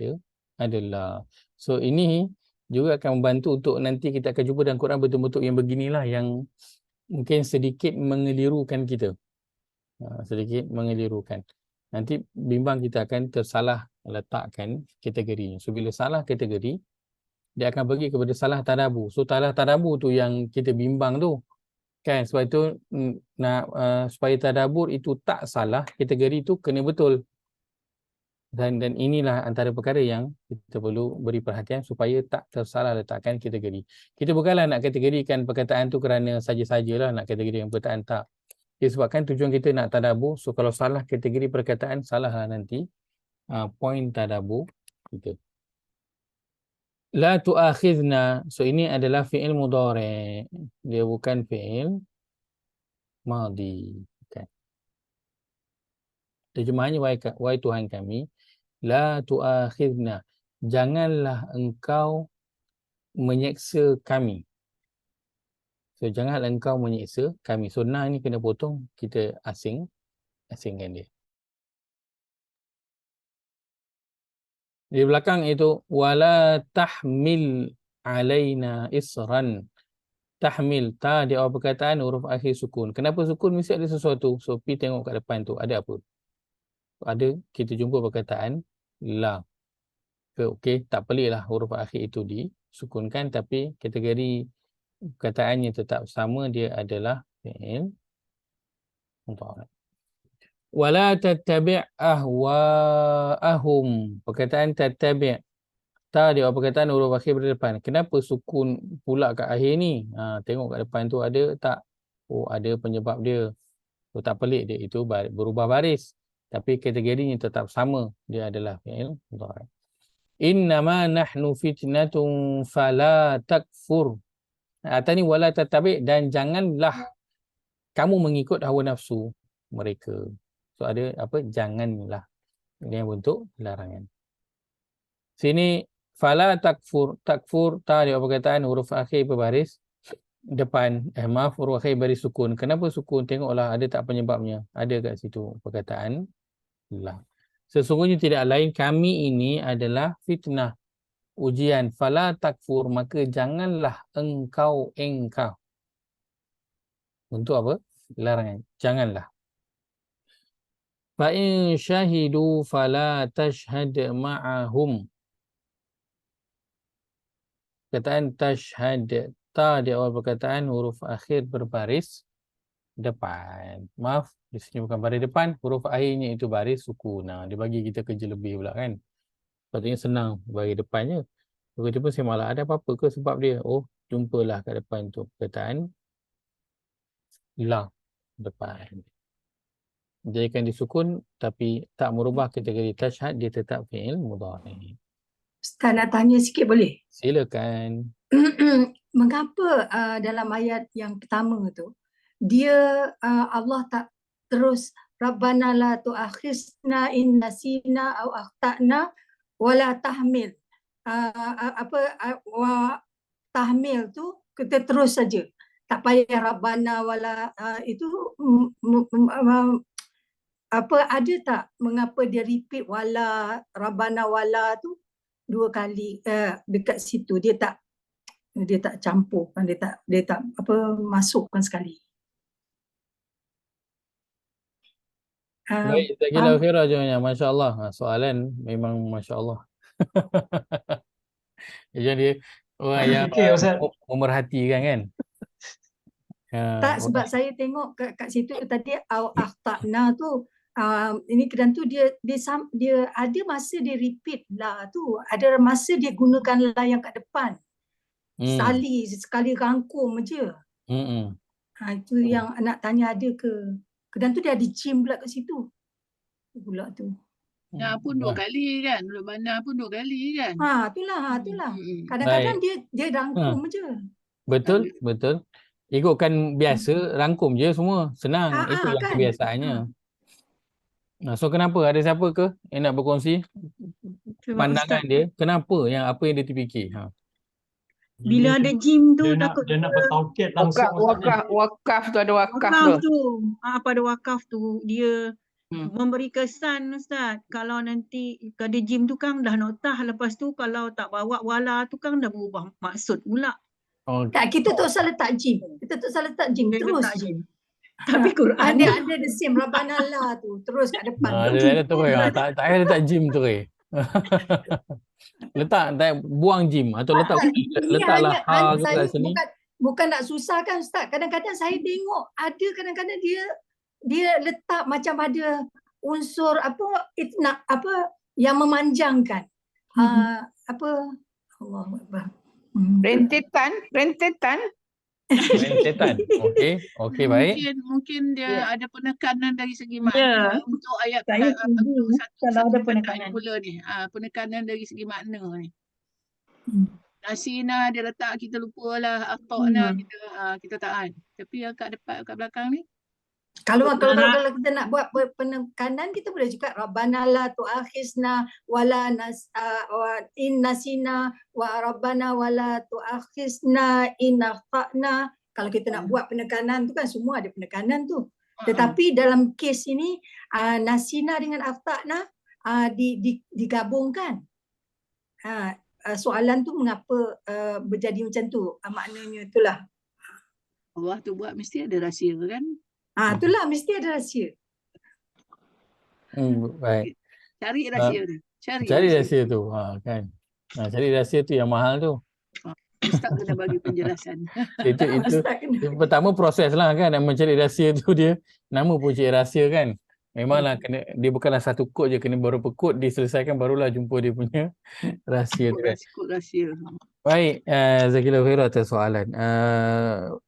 adalah. So ini juga akan membantu untuk nanti kita akan jumpa dalam Quran bentuk-bentuk yang beginilah yang mungkin sedikit mengelirukan kita. Sedikit mengelirukan. Nanti bimbang kita akan tersalah letakkan kategorinya. So bila salah kategori, dia akan pergi kepada salah tadabbur. So salah tadabbur tu yang kita bimbang tu. Kan, sebab itu nak supaya tadabbur itu tak salah, kategori itu kena betul. Dan inilah antara perkara yang kita perlu beri perhatian supaya tak tersalah letakkan kategori. Kita bukanlah nak kategorikan perkataan tu kerana saja-sajalah nak kategorikan perkataan, tak. Disebabkan tujuan kita nak tadabbur, so kalau salah kategori perkataan, salahlah nanti poin tadabbur kita. La tu'akhidna, so ini adalah fi'il mudhari'. Dia bukan fi'il madi. Okay. Terjemahannya, wahai Tuhan kami, la tu'akhidna, janganlah engkau menyeksa kami. So janganlah engkau menyeksa kami. So nah ni kena potong, kita asingkan dia. Di belakang itu wala tahmil alaina isran. Tahmil, ta di awal perkataan huruf akhir sukun. Kenapa sukun? Mesti ada sesuatu. So pi tengok kat depan tu ada apa? Ada, kita jumpa perkataan la. Okey, tak peliklah huruf akhir itu disukunkan, tapi kategori perkataannya tetap sama, dia adalah fi'il mudhari'. Wala tattabi' ahwa'ahum. Perkataan tattabi', ta di awal perkataan huruf akhir berdepan. Kenapa sukun pula kat akhir ni? Tengok kat depan tu ada tak? Oh, ada penyebab dia. So, tak pelik dia itu berubah baris. Tapi kategorinya tetap sama. Dia adalah fi'il mudhari'. Innama nahnu fitnatun fala takfur. Atas ni wala tattabi', dan janganlah kamu mengikut hawa nafsu mereka. So ada apa? Janganlah. Ini yang bentuk larangan. Sini fala takfur. Takfur ta di perkataan huruf akhir berbaris depan. Maaf, huruf akhir baris sukun. Kenapa sukun? Tengoklah ada tak penyebabnya. Ada kat situ perkataan lah. Sesungguhnya tidak lain, kami ini adalah fitnah, ujian. Fala takfur, maka janganlah engkau. Untuk apa? Larangan. Janganlah. Fa in syahidu fala tashhad ma'ahum. perkataan tashhad, ta di awal perkataan, huruf akhir berbaris depan. Maaf, di sini bukan baris depan, huruf akhirnya itu baris sukun. Nah, dia bagi kita kerja lebih pula kan. Patutnya senang baris depannya. Tiba-tiba saya malah ada apa-apa ke sebab dia? Oh, jumpalah kat depan tu perkataan la depan. Jadikan disukun tapi tak merubah kategori tashhad, dia tetap fi'il mudhari. Ustaz nak tanya sikit boleh? Silakan. Mengapa dalam ayat yang pertama tu dia Allah tak terus Rabbana la tu'akhizna in nasina au akhtana wala tahmil wa tahmil tu kita terus saja, tak payah Rabbana wala itu ada tak mengapa dia repeat wala Rabbana wala tu dua kali dekat situ, dia tak campurkan, dia tak masukkan sekali. Baik, Zakila Khira jawabnya. Masya Allah. Soalan memang Masya Allah. Jadi orang yang Okey, Ustaz. memerhatikan kan. Tak, sebab saya tengok kat situ tadi akhtana tu ini kedan tu dia ada masa dia repeat lah tu, ada masa dia gunakan lah yang kat depan. Sekali rangkum je. Itu yang nak tanya, ada ke? Kedan tu dia ada jim pula kat situ. Pula tu. Nah pun 2 kali kan, Rabbana pun 2 kali kan. Itulah. Kadang-kadang dia rangkum je. Betul. Ikutkan biasa, rangkum je semua. Senang. Itu yang kan? kebiasaannya. So kenapa? Ada siapa ke yang nak berkongsi pandangan dia? Kenapa apa yang dia terfikir? Bila ada gym tu dia nak bertauhid langsung. Wakaf tu, ada wakaf tu. Pada wakaf tu dia memberi kesan, Ustaz. Kalau nanti ada gym tu kan dah notah, lepas tu kalau tak bawa wala tu kan dah berubah maksud pula. Tak, kita tak usah letak gym. Terus je. Tapi Quran ada the same Rabbana la tu terus kat depan. Ada tu tak payah letak gym tu letak buang gym atau letaklah ha kat sini. Bukan nak susahkan Ustaz. Kadang-kadang saya tengok ada kadang-kadang dia letak macam ada unsur yang memanjangkan. Allahu Akbar. Rentetan. Okey baik. Mungkin dia ada penekanan dari segi makna untuk ayat kalau ada penekanan pula ni. Penekanan dari segi makna ni. Nasina dia letak, kita lupalah, akhtana kita taat. Tapi yang kat depan kat belakang ni kalau kita nak buat penekanan, kita boleh juga Rabbana la tu'akhizna wala in nasina wa Rabbana wala tu'akhizna in akhtana. Kalau kita nak buat penekanan tu kan semua ada penekanan tu. Tetapi dalam kes ini nasina dengan akhtana digabungkan. Soalan tu mengapa berjadi macam tu? Maknanya itulah. Allah tu buat mesti ada rahsia kan? Itulah mesti ada rahsia. Baik. Cari rahsia tu. Cari rahsia tu. Kan. Cari rahsia tu yang mahal tu. Ustaz kena bagi penjelasan. Itu pertama proses lah kan, nak mencari rahsia tu dia. Nama pun cari rahsia kan. Memanglah dia bukanlah satu kod je, kena beberapa kod diselesaikan barulah jumpa dia punya rahsia tu kan. Rahsia. Baik, Zakila Khira atas soalan.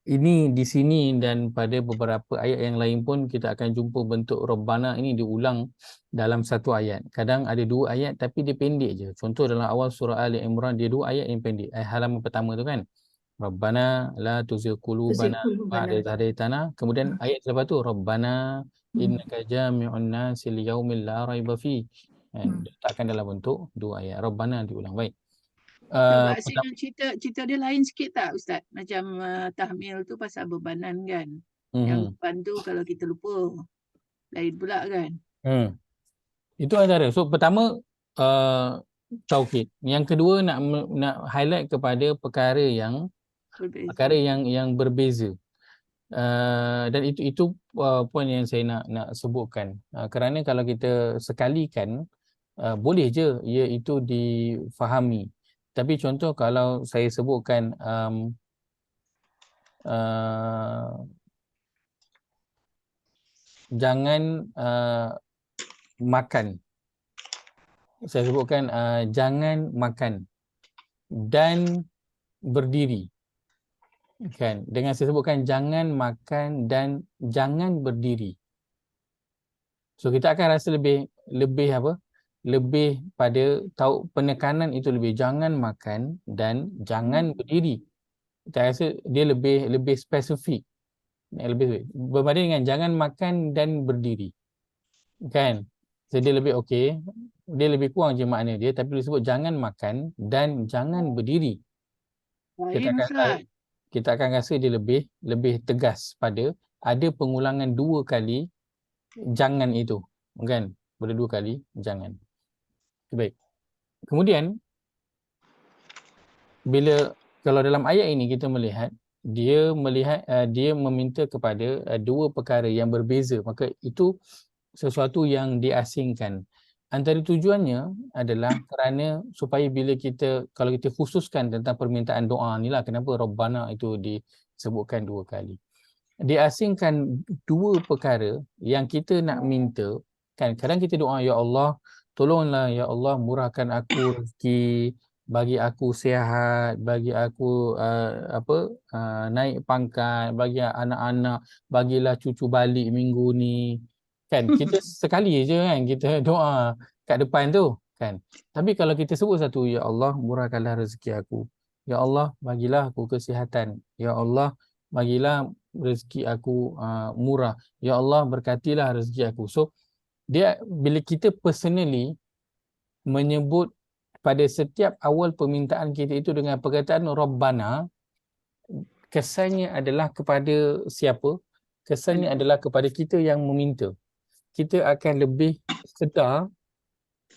Ini di sini dan pada beberapa ayat yang lain pun kita akan jumpa bentuk Rabbana ini diulang dalam satu ayat. Kadang ada 2 ayat tapi dia pendek je. Contoh dalam awal surah Ali Imran dia 2 ayat yang pendek. Halaman pertama tu kan. Rabbana la tuzigh qulubana ba'da idh hadaytana. Kemudian ayat selepas tu Rabbana innaka jami'un nasi liyaumil la raiba fi. Letakkan dalam bentuk 2 ayat. Rabbana diulang. Baik. Cerita dia lain sikit tak Ustaz? Macam tahmil tu pasal bebanan kan. Yang depan tu kalau kita lupa lain pula kan. Itu antara. So pertama tauhid. Yang kedua nak highlight kepada perkara yang berbeza. Dan itu poin yang saya nak sebutkan. Kerana kalau kita sekalikan boleh je ia itu difahami. Tapi contoh kalau saya sebutkan jangan makan. Saya sebutkan jangan makan dan berdiri. Kan? Dengan saya sebutkan jangan makan dan jangan berdiri. So kita akan rasa lebih apa? Lebih pada tahu penekanan itu lebih jangan makan dan jangan berdiri. Saya rasa dia lebih spesifik. Lebih berbanding dengan jangan makan dan berdiri. Kan? So dia lebih okey. Dia lebih kurang je makna dia, tapi dia sebut jangan makan dan jangan berdiri. Kita akan rasa dia lebih tegas pada ada pengulangan 2 kali jangan itu, kan? Boleh 2 kali jangan. Baik. Kemudian bila kalau dalam ayat ini kita melihat dia meminta kepada 2 perkara yang berbeza, maka itu sesuatu yang diasingkan. Antara tujuannya adalah kerana supaya bila kalau kita khususkan tentang permintaan doa ni lah, kenapa Rabbana itu disebutkan 2 kali. Diasingkan 2 perkara yang kita nak minta, kan kadang kita doa, ya Allah tolonglah, ya Allah murahkan aku rezeki, bagi aku sihat, bagi aku naik pangkat, bagi anak-anak, bagilah cucu balik minggu ni. Kan kita sekali je kan kita doa kat depan tu kan. Tapi kalau kita sebut satu, ya Allah murahkanlah rezeki aku, ya Allah bagilah aku kesihatan, ya Allah bagilah rezeki aku murah, ya Allah berkatilah rezeki aku. So dia bila kita personally menyebut pada setiap awal permintaan kita itu dengan perkataan Rabbana, kesannya adalah kepada siapa? Kesannya adalah kepada kita yang meminta. Kita akan lebih sedar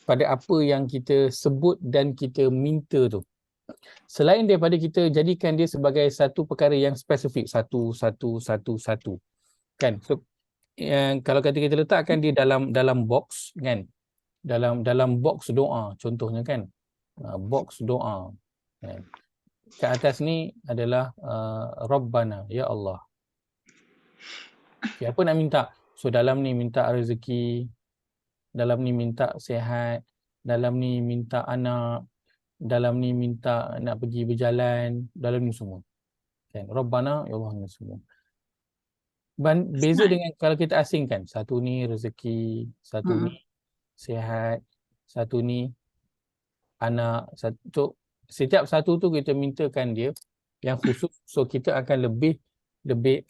pada apa yang kita sebut dan kita minta tu. Selain daripada kita jadikan dia sebagai satu perkara yang spesifik, satu. Kan? So, kalau kata kita letakkan dia dalam box kan, dalam box doa contohnya kan, box doa kan. Kat atas ni adalah Rabbana, ya Allah. Okay, apa nak minta? So dalam ni minta rezeki, dalam ni minta sihat, dalam ni minta anak, dalam ni minta nak pergi berjalan, dalam ni semua kan, Rabbana ya Allah ni semua. Beza dengan kalau kita asingkan, satu ni rezeki, satu ni sihat, satu ni anak, satu, setiap satu tu kita mintakan dia yang khusus. So kita akan lebih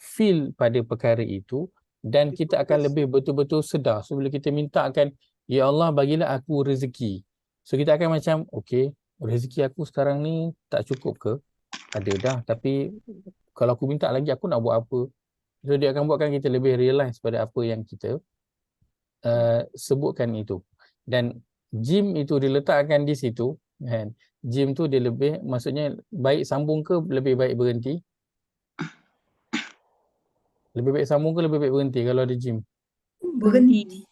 feel pada perkara itu dan kita akan lebih betul-betul sedar. So bila kita minta akan, ya Allah bagilah aku rezeki, so kita akan macam okey, rezeki aku sekarang ni tak cukup ke? Ada dah, tapi kalau aku minta lagi aku nak buat apa? So dia akan buatkan kita lebih realize pada apa yang kita sebutkan itu. Dan jim itu diletakkan di situ kan. Jim tu dia lebih, maksudnya baik sambung ke lebih baik berhenti? Lebih baik sambung ke lebih baik berhenti kalau ada jim? Berhenti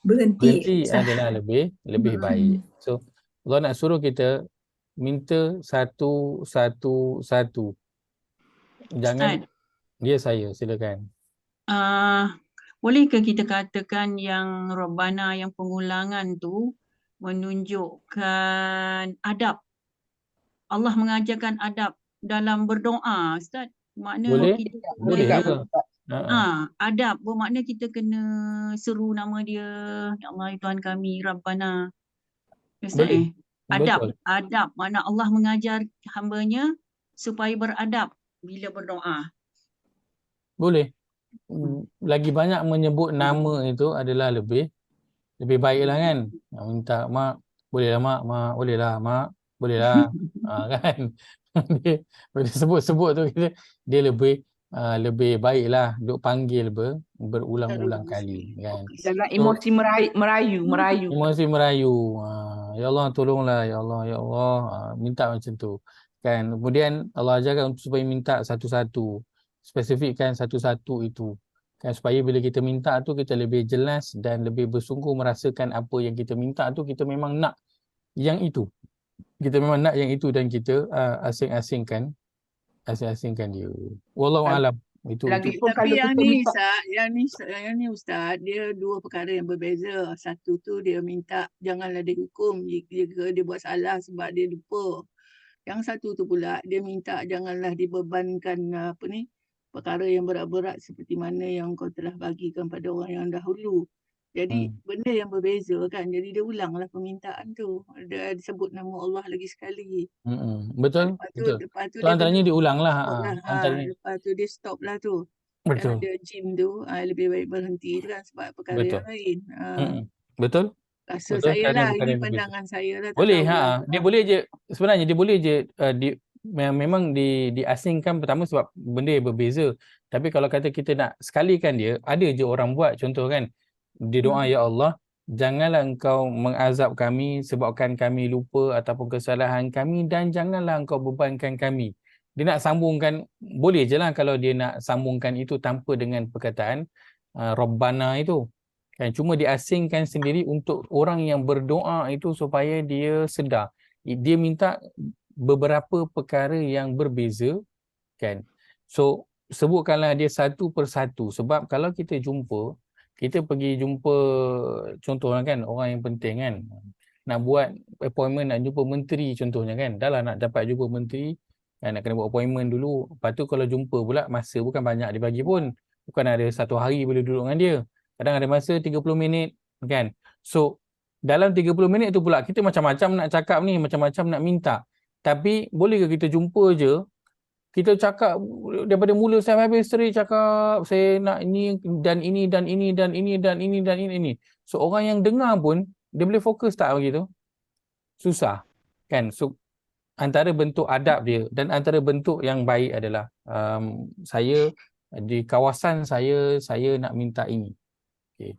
adalah lebih baik. So Allah nak suruh kita minta satu. Jangan dia saya silakan. Bolehkah kita katakan yang Rabbana yang pengulangan tu menunjukkan adab? Allah mengajarkan adab dalam berdoa, Ustaz. Makna boleh? kita Boleh juga. Adab bermakna kita kena seru nama dia, ya Allah Tuhan kami Rabbana. Ustaz adab. Betul. Adab makna Allah mengajar hamba-Nya supaya beradab bila berdoa. Boleh. Lagi banyak menyebut nama itu adalah lebih baiklah kan. Minta mak, bolehlah mak, bolehlah mak, bolehlah. Kan. Dia bila sebut-sebut tu dia lebih baiklah duk panggil berulang-ulang kali kan. Jangan emosi merayu. Emosi merayu. Ya Allah tolonglah, ya Allah, ya Allah. Minta macam tu. Kan. Kemudian Allah ajarkan supaya minta satu-satu. Spesifikkan satu-satu itu. Kan, supaya bila kita minta tu kita lebih jelas dan lebih bersungguh merasakan apa yang kita minta tu kita memang nak yang itu. Kita memang nak yang itu dan kita asing-asingkan dia. Wallahu alam. Itu Lagipun Tapi kalau yang kita ni minta, Ustaz, yang ni Ustaz, dia dua perkara yang berbeza. Satu tu dia minta janganlah dihukum jika dia buat salah sebab dia lupa. Yang satu tu pula dia minta janganlah dibebankan perkara yang berat-berat seperti mana yang kau telah bagikan pada orang yang dahulu. Jadi benda yang berbeza kan. Jadi dia ulanglah permintaan tu. Dia sebut nama Allah lagi sekali. Betul, Lepas betul. tu Tu dia antaranya kena diulang lah. stop lah. Antaranya. Lepas tu dia stop lah tu. Yang Betul, ada gym tu lebih baik berhenti tu kan sebab perkara betul. yang lain. Betul, Rasa betul. saya Kerana lah, perkara ini yang berbeza. pandangan saya lah, tak Boleh, tahulah. dia boleh je, sebenarnya dia boleh je memang diasingkan pertama sebab benda yang berbeza. Tapi kalau kata kita nak sekalikan dia, ada je orang buat, contoh kan, dia doa, ya Allah, janganlah engkau mengazab kami sebabkan kami lupa ataupun kesalahan kami, dan janganlah engkau bebankan kami. Dia nak sambungkan, boleh je lah kalau dia nak sambungkan itu tanpa dengan perkataan Rabbana itu. Kan, cuma diasingkan sendiri untuk orang yang berdoa itu supaya dia sedar. Dia minta beberapa perkara yang berbeza, kan. So sebutkanlah dia satu persatu, sebab kalau kita pergi jumpa contohnya kan, orang yang penting kan, nak buat appointment, nak jumpa menteri contohnya kan, dah lah nak dapat jumpa menteri kan, nak kena buat appointment dulu. Lepas tu kalau jumpa pula, masa bukan banyak dia bagi pun, bukan ada 1 hari boleh duduk dengan dia, kadang ada masa 30 minit kan. So dalam 30 minit tu pula kita macam-macam nak cakap ni, macam-macam nak minta. Tapi boleh ke kita jumpa je, kita cakap daripada mula sampai habis, cakap saya nak ini dan ini dan ini dan ini dan ini dan ini. So orang yang dengar pun dia boleh fokus tak begitu? Susah kan. So antara bentuk adab dia dan antara bentuk yang baik adalah saya di kawasan saya nak minta ini. Okay.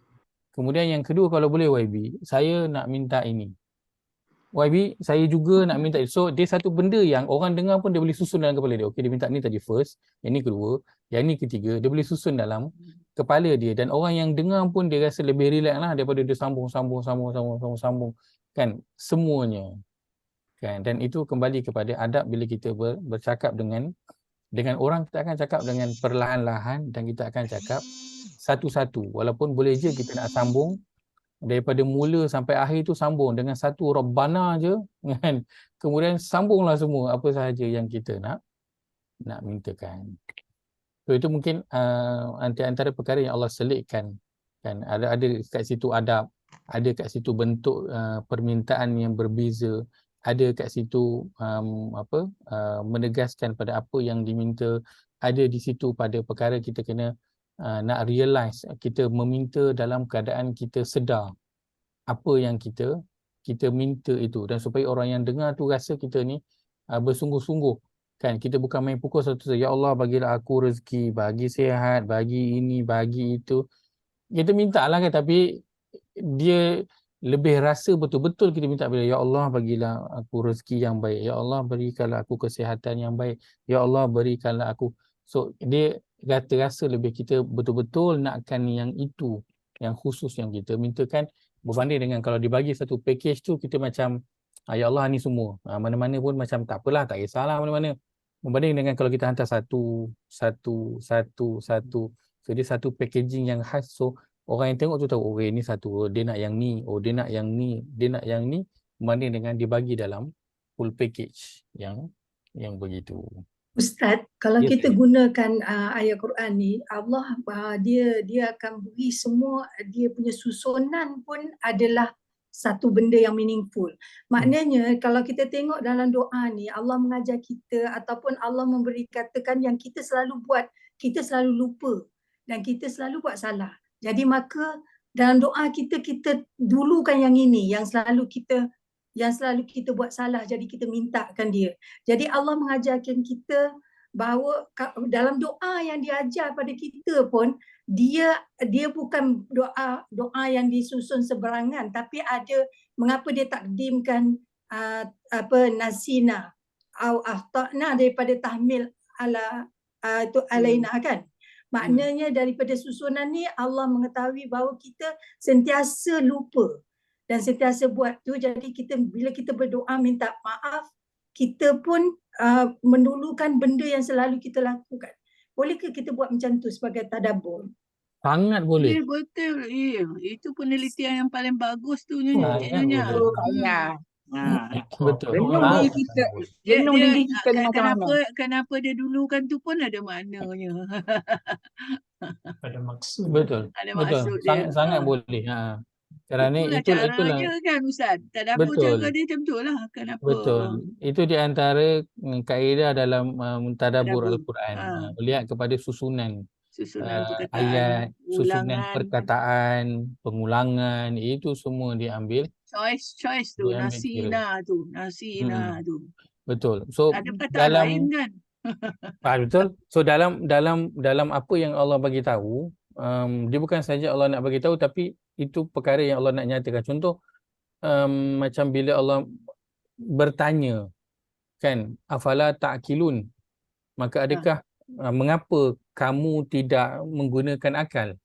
Kemudian yang kedua, kalau boleh YB, saya nak minta ini. YB, saya juga nak minta. So dia satu benda yang orang dengar pun dia boleh susun dalam kepala dia. Okey, dia minta ni tadi first, yang ni kedua, yang ni ketiga, dia boleh susun dalam kepala dia, dan orang yang dengar pun dia rasa lebih relax lah daripada dia sambung kan semuanya. Kan, dan itu kembali kepada adab bila kita bercakap dengan orang, kita akan cakap dengan perlahan-lahan dan kita akan cakap satu-satu, walaupun boleh je kita nak sambung daripada mula sampai akhir tu sambung dengan satu Rabbana je kan, kemudian sambunglah semua apa sahaja yang kita nak mintakan. So itu mungkin antara perkara yang Allah selitkan kan, ada kat situ adab, ada kat situ bentuk permintaan yang berbeza, ada kat situ menegaskan pada apa yang diminta, ada di situ pada perkara kita kena nak realize, kita meminta dalam keadaan kita sedar apa yang kita minta itu, dan supaya orang yang dengar tu rasa kita ni bersungguh-sungguh kan, kita bukan main pukul satu, ya Allah bagilah aku rezeki, bagi sihat, bagi ini, bagi itu, kita minta lah kan, tapi dia lebih rasa betul-betul kita minta bila, ya Allah bagilah aku rezeki yang baik, ya Allah berikanlah aku kesihatan yang baik, ya Allah berikanlah aku. So dia rasa lebih kita betul-betul nakkan yang itu, yang khusus yang kita mintakan, berbanding dengan kalau dibagi satu package tu kita macam ya Allah ni semua, mana-mana pun macam tak apalah, tak kisahlah mana-mana, berbanding dengan kalau kita hantar satu. So dia satu packaging yang khas, so orang yang tengok tu tahu, oh ni satu, dia nak yang ni, dia nak yang ni, dia nak yang ni, berbanding dengan dibagi dalam full package yang begitu. Ustaz, kalau Yes, kita gunakan ayat Quran ni, Allah dia akan beri semua, dia punya susunan pun adalah satu benda yang meaningful. Maknanya kalau kita tengok dalam doa ni, Allah mengajar kita ataupun Allah memberi katakan yang kita selalu buat, kita selalu lupa dan kita selalu buat salah. Jadi maka dalam doa kita dulukan yang ini, yang selalu kita buat salah, jadi kita mintakan dia. Jadi Allah mengajarkan kita bahawa dalam doa yang diajar pada kita pun, dia bukan doa yang disusun seberangan, tapi ada mengapa dia takdimkan nasina au akhtana daripada tahmil ala itu alaina kan. Maknanya daripada susunan ni Allah mengetahui bahawa kita sentiasa lupa. dan sentiasa buat tu. Jadi kita bila kita berdoa minta maaf, kita pun mendulukan benda yang selalu kita lakukan. Bolehkah kita buat macam tu sebagai tadabbur? Sangat boleh. Betul. Itu penelitian yang paling bagus tu Sangat Nyonya. boleh. Betul. Renung Ah, diri kita. Renung diri kita ni macam mana. Kenapa dia dulukan tu pun ada maknanya. Ada maksud. Betul. Ada Betul. maksud dia. Sangat boleh. Kerana Itulah itulah caranya kan Ustaz. Tadabbur betul. cara dia macam tu lah. Kenapa? Betul. Itu di antara kaedah dalam mentadabbur Tadabbur. Al-Quran. Lihat kepada susunan Susunan perkataan, ayat, susunan ulangan, perkataan, pengulangan, itu semua diambil choice tu, kira. nasina tu. Betul. So Ada perkataan lain kan? betul. So dalam apa yang Allah bagi tahu, dia bukan saja Allah nak bagi tahu, tapi itu perkara yang Allah nak nyatakan. Contoh macam bila Allah bertanya, kan, afala ta'qilun, maka adakah mengapa kamu tidak menggunakan akal?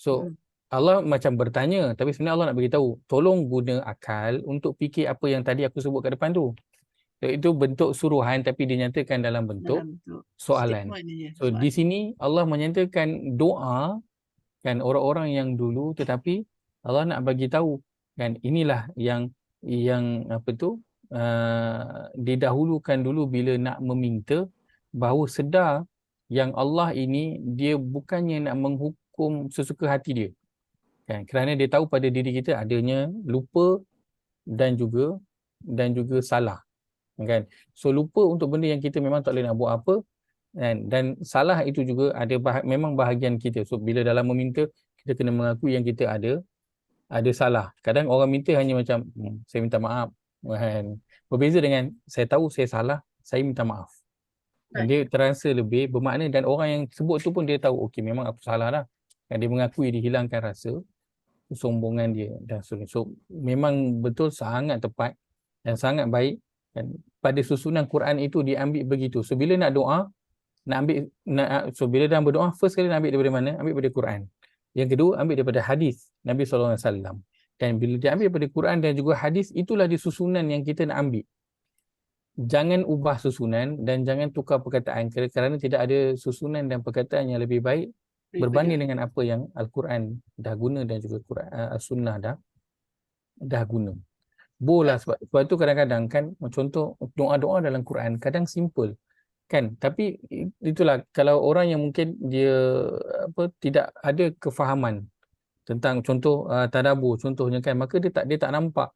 So Allah macam bertanya, tapi sebenarnya Allah nak bagi tahu, tolong guna akal untuk fikir apa yang tadi aku sebut kat depan tu. So, itu bentuk suruhan tapi dinyatakan dalam bentuk soalan. So di sini Allah menyatakan doa, kan, orang-orang yang dulu, tetapi Allah nak bagi tahu, kan, inilah yang apa tu, didahulukan dulu bila nak meminta, bahawa sedar yang Allah ini dia bukannya nak menghukum sesuka hati dia, kan, kerana dia tahu pada diri kita adanya lupa dan juga salah, kan. So lupa untuk benda yang kita memang tak boleh nak buat apa, kan, dan salah itu juga ada memang bahagian kita. So bila dalam meminta, kita kena mengakui yang kita ada salah. Kadang orang minta hanya macam saya minta maaf, kan. Berbeza dengan saya tahu saya salah, saya minta maaf. Dan dia terasa lebih bermakna, dan orang yang sebut tu pun dia tahu, okey, memang aku salah dah. Dan dia mengakui, dihilangkan rasa kesombongan dia dan sebagainya. So memang betul sangat tepat dan sangat baik, dan pada susunan Quran itu diambil begitu. So bila nak doa, so bila dalam berdoa, first kali nak ambil daripada mana? Ambil daripada Quran. Yang kedua, ambil daripada hadis Nabi SAW. Dan bila diambil daripada Quran dan juga hadis, itulah di susunan yang kita nak ambil. Jangan ubah susunan dan jangan tukar perkataan, kerana tidak ada susunan dan perkataan yang lebih baik berbanding dengan apa yang Al-Quran dah guna dan juga As-Sunnah dah guna. Boleh, sebab tu kadang-kadang kan, contoh doa-doa dalam Quran kadang simple, kan, tapi itulah kalau orang yang mungkin dia tidak ada kefahaman tentang contoh tadabbur contohnya, kan, maka dia tak nampak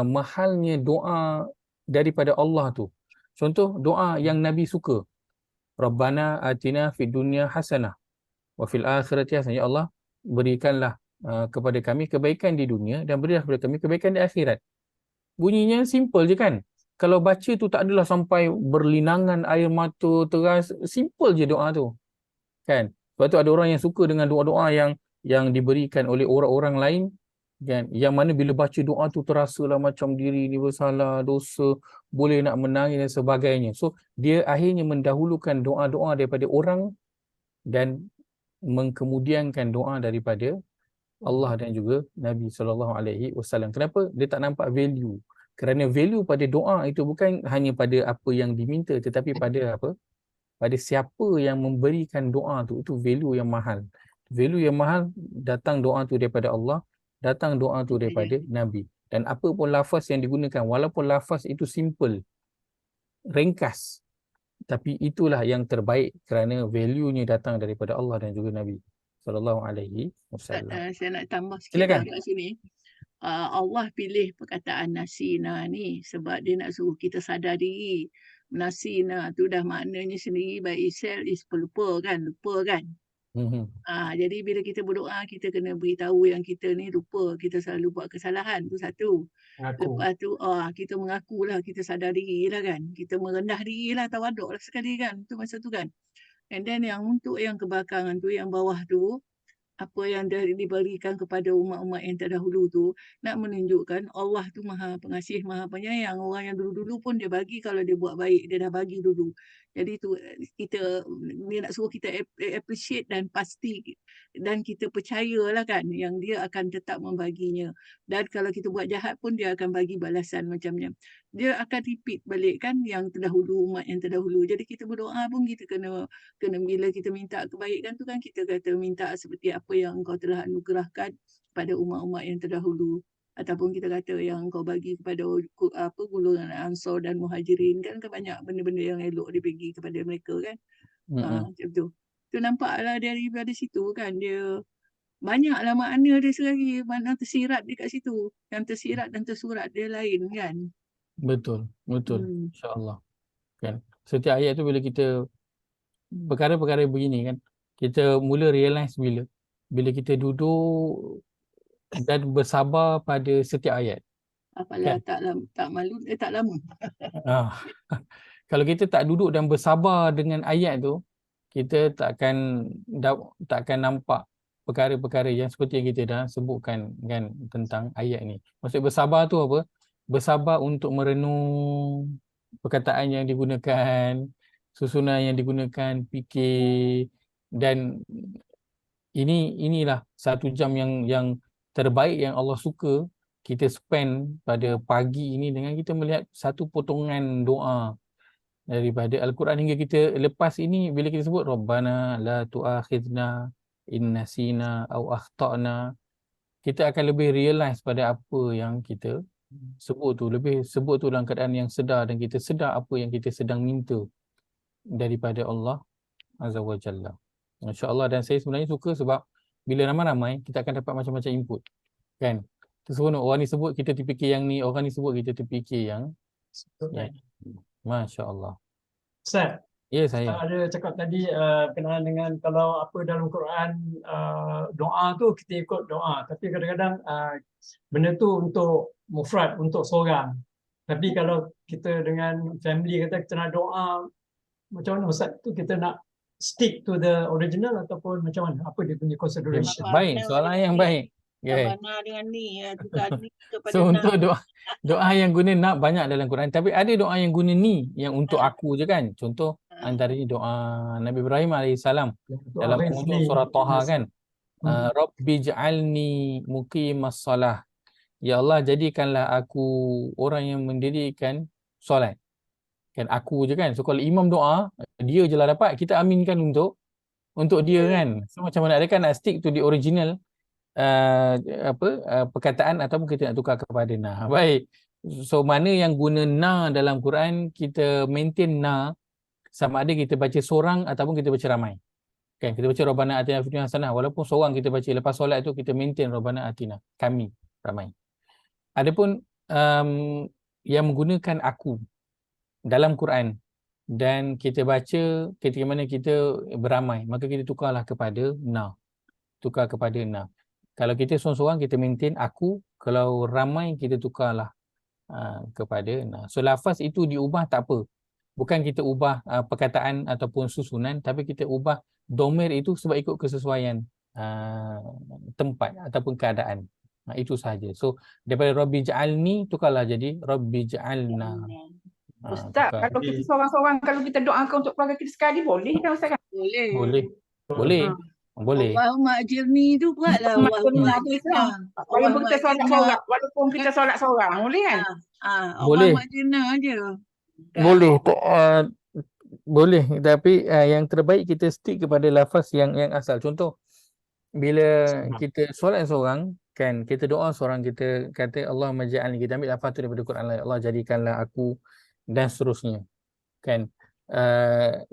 mahalnya doa daripada Allah tu. Contoh doa yang Nabi suka, Rabbana atina fid dunya hasanah wa fil akhirati hasanah. Ya Allah, berikanlah kepada kami kebaikan di dunia dan berilah kepada kami kebaikan di akhirat. Bunyinya simple je, kan. Kalau baca tu tak adalah sampai berlinangan air mata teras, simple je doa tu, kan. Sebab tu ada orang yang suka dengan doa-doa yang diberikan oleh orang-orang lain, kan, yang mana bila baca doa tu terasalah macam diri ni bersalah, dosa, boleh nak menangis dan sebagainya. So dia akhirnya mendahulukan doa-doa daripada orang dan mengkemudiankan doa daripada Allah dan juga Nabi SAW. Kenapa? Dia tak nampak value. Kerana value pada doa itu bukan hanya pada apa yang diminta, tetapi pada apa? Pada siapa yang memberikan doa tu. Itu value yang mahal. Value yang mahal, datang doa tu daripada Allah, datang doa tu daripada Nabi. Dan apa pun lafaz yang digunakan, walaupun lafaz itu simple, ringkas, tapi itulah yang terbaik kerana value-nya datang daripada Allah dan juga Nabi SAW. Saya nak tambah sikit kat sini. Allah pilih perkataan nasina ni sebab dia nak suruh kita sadar diri. Nasina tu dah maknanya sendiri by itself is pelupa, kan, lupa, kan. Jadi bila kita berdoa, kita kena beritahu yang kita ni lupa, kita selalu buat kesalahan, tu satu. Lepas tu kita mengakulah, kita sadar diri lah, kan. Kita merendah diri lah, tawaduk lah sekali, kan. Tu masa tu, kan. And then yang untuk yang kebelakangan tu, yang bawah tu, apa yang dah diberikan kepada umat-umat yang terdahulu tu, nak menunjukkan Allah tu Maha Pengasih, Maha Penyayang. Orang yang dulu-dulu pun dia bagi, kalau dia buat baik, dia dah bagi dulu. Jadi tu kita, dia nak suruh kita appreciate dan pasti, dan kita percayalah kan yang dia akan tetap membaginya. Dan kalau kita buat jahat pun dia akan bagi balasan macamnya. Dia akan repeat balik kan yang terdahulu, umat yang terdahulu. Jadi kita berdoa pun kita kena bila kita minta kebaikan tu kan, kita kata minta seperti apa yang Engkau telah anugerahkan pada umat-umat yang terdahulu, ataupun kita kata yang Engkau bagi kepada golongan Ansar dan Muhajirin kan, banyak benda-benda yang elok dia bagi kepada mereka kan. Macam tu. Tu nampaklah daripada situ kan, dia banyaklah makna dia selagi makna tersirat dekat situ. Yang tersirat dan tersurat dia lain kan. Betul, insya-Allah. Kan. Setiap ayat tu bila kita perkara-perkara begini kan, kita mula realize bila kita duduk dan bersabar pada setiap ayat. Apalah Kan? tak lama. Kalau kita tak duduk dan bersabar dengan ayat tu, kita takkan nampak perkara-perkara yang seperti yang kita dah sebutkan kan tentang ayat ni. Maksud bersabar tu apa? Bersabar untuk merenung perkataan yang digunakan, susunan yang digunakan, fikir, dan inilah 1 jam yang terbaik yang Allah suka kita spend pada pagi ini dengan kita melihat satu potongan doa daripada Al-Quran, hingga kita lepas ini bila kita sebut Rabbana la tu'akhidna in nasina au akhtana, kita akan lebih realize pada apa yang kita sebut tu, lebih sebut tu dalam keadaan yang sedar, dan kita sedar apa yang kita sedang minta daripada Allah Azza wa Jalla. Masya-Allah. Dan saya sebenarnya suka sebab bila ramai-ramai kita akan dapat macam-macam input kan. Seronok, orang ni sebut kita terfikir yang ni, orang ni sebut kita terfikir yang Masya-Allah. Ustaz, Ya, Ustaz saya. ada cakap tadi berkenaan dengan kalau apa dalam Quran doa tu kita ikut doa, tapi kadang-kadang benda tu untuk mufrad, untuk seorang. Tapi kalau kita dengan family kata kita nak doa, macam mana Ustaz tu, kita nak stick to the original ataupun macam mana? Apa dia punya consideration? Baik, soalan yang baik. Okay. Rabbana dengan ni, tukar ni kepada So nak. untuk doa yang guna nak banyak dalam Quran, tapi ada doa yang guna ni yang untuk aku je kan. Contoh antaranya doa Nabi Ibrahim AS dalam penghujung surah Taha kan. Rabbi ja'alni muqimas salah. Ya Allah, jadikanlah aku orang yang mendirikan solat. Kan aku je kan. So kalau imam doa, dia je lah dapat, kita aminkan untuk dia kan. So macam mana, adakah nak stick to the original perkataan ataupun kita nak tukar kepada na. Baik. So mana yang guna na dalam Quran, kita maintain na, sama ada kita baca seorang ataupun kita baca ramai. Kan kita baca Rabbana atina fid dunya hasanah, walaupun seorang kita baca lepas solat tu, kita maintain Rabbana atina, kami ramai. Adapun yang menggunakan aku dalam Quran dan kita baca ketika mana kita beramai, maka kita tukarlah kepada na. Tukar kepada na. Kalau kita seorang-seorang kita maintain aku, kalau ramai kita tukarlah kepada na. So lafaz itu diubah tak apa. Bukan kita ubah perkataan ataupun susunan, tapi kita ubah domir itu sebab ikut kesesuaian tempat ataupun keadaan. Itu sahaja. So daripada Rabbi ja'alni tukarlah jadi Rabbi ja'alna. Ustaz, kalau kita seorang-seorang, kalau kita doakan untuk keluarga kita sekali, boleh kan Ustaz? Boleh. Boleh. Allahumma ajirni tu buatlah. Allahumma ajirna. Walaupun kita solat seorang, walaupun kita solat seorang, boleh kan? Boleh. Allahumma ajirna aje. Boleh. Boleh, tapi yang terbaik kita stick kepada lafaz yang asal. Contoh, bila kita solat seorang kan, kita doa seorang, kita kata Allahumma ja'alni, kita ambil lafaz tu daripada Quran, Allah jadikanlah aku, dan seterusnya kan.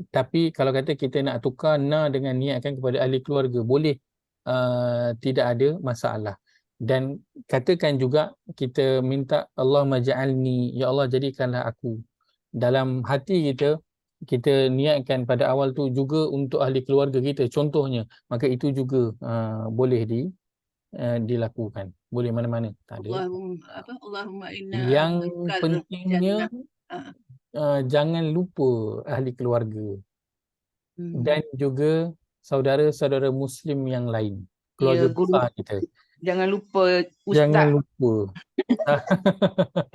Tapi kalau kata kita nak tukar na dengan niatkan kepada ahli keluarga, boleh, tidak ada masalah. Dan katakan juga kita minta Allahumma ja'alni, ya Allah jadikanlah aku. Dalam hati kita niatkan pada awal tu juga untuk ahli keluarga kita contohnya, maka itu juga boleh dilakukan. Boleh mana-mana, tak ada. Allahumma inna yang pentingnya jangan lupa ahli keluarga dan juga saudara-saudara Muslim yang lain. keluarga Ya, guru. besar kita. Jangan lupa Jangan ustaz. lupa.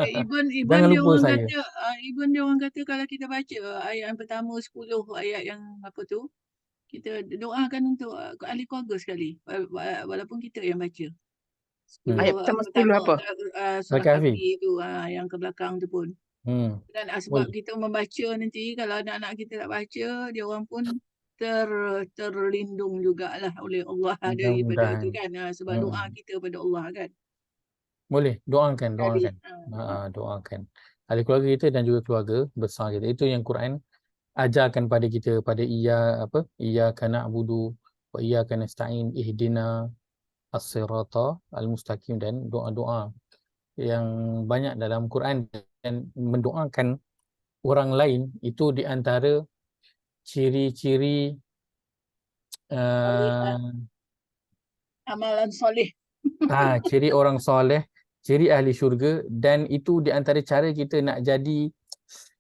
Even Jangan dia lupa orang saya. kata even dia orang kata kalau kita baca ayat yang pertama 10 ayat yang apa tu, kita doakan untuk ahli keluarga sekali walaupun kita yang baca. 10 Ayat pertama 10 apa? surah Al-Kahfi. Kahfi tu yang ke belakang tu pun. Dan sebab Boleh. kita membaca nanti kalau anak-anak kita tak baca, dia orang pun terlindung jugalah oleh Allah daripada Mudah-mudahan. tu kan. Sebab doa kita pada Allah kan. Boleh, doakan. Sekali. Doakan. Ahli keluarga kita dan juga keluarga besar kita. Itu yang Quran ajarkan pada kita, pada iyyaka na'budu wa iyyaka nasta'in ihdina as-sirata al-mustaqim, dan doa-doa yang banyak dalam Quran. Dan mendoakan orang lain itu di antara ciri-ciri Amalan soleh. ciri orang soleh, ciri ahli syurga, dan itu di antara cara kita nak jadi,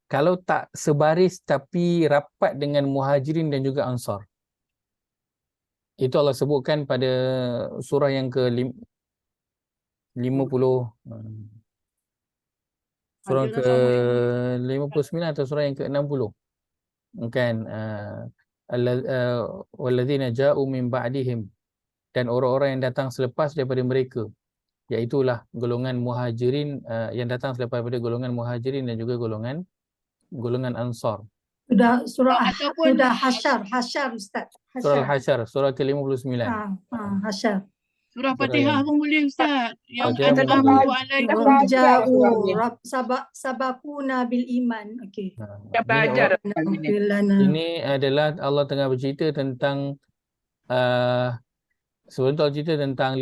kalau tak sebaris tapi rapat dengan muhajirin dan juga ansar. Itu Allah sebutkan pada surah yang ke-50, surah ke-59 atau surah yang ke-60 kan, walladzina ja'u min ba'dihim, dan orang-orang yang datang selepas daripada mereka, iaitulah golongan muhajirin, yang datang selepas daripada golongan muhajirin dan juga golongan ansar. Sudah surah Ataupun sudah Hasyar Ustaz. Surah Al-Hasyr, surah ke-59. Hasyar. Surah Fatihah pun boleh Ustaz. Yang Fatihah an'am boleh. tu alaikum. Ja'u sabaquna bil iman. Okey. Kita belajar. Ini adalah Allah tengah bercerita tentang sebelum tu Allah cerita tentang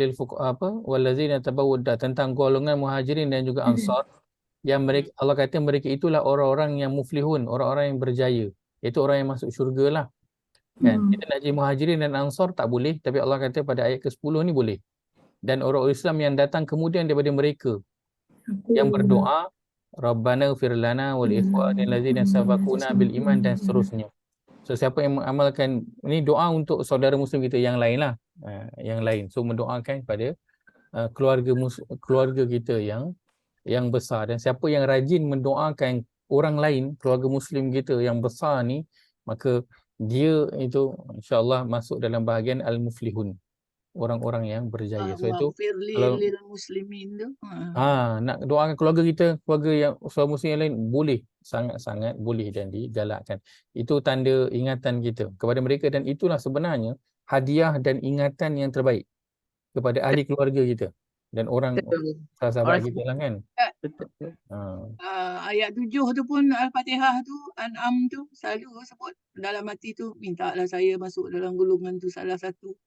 wallazina tabawwada, tentang golongan muhajirin dan juga ansar, yang mereka, Allah kata mereka itulah orang-orang yang muflihun, orang-orang yang berjaya, iaitu orang yang masuk syurga lah kan. Kita nak jadi muhajirin dan ansar tak boleh, tapi Allah kata pada ayat ke-10 ni boleh. Dan orang Islam yang datang kemudian daripada mereka yang berdoa Rabbana ighfir lana wal ikhwanil ladzina sabaquna bil iman, dan seterusnya. So siapa yang mengamalkan ni, doa untuk saudara muslim kita yang lain lah, yang lain. So mendoakan pada keluarga kita yang besar, dan siapa yang rajin mendoakan orang lain, keluarga muslim kita yang besar ni, maka dia itu insya-Allah masuk dalam bahagian al-muflihun, orang-orang yang berjaya. So itu kalau lil muslimin tu. nak doakan keluarga kita, keluarga yang saudara muslim yang lain, boleh, sangat-sangat boleh dan digalakkan. Itu tanda ingatan kita kepada mereka, dan itulah sebenarnya hadiah dan ingatan yang terbaik kepada ahli keluarga kita dan orang sahabat kita lah kan. Ayat 7 tu pun Al-Fatihah tu, An'am tu selalu sebut dalam hati tu, mintalah saya masuk dalam golongan tu salah satu.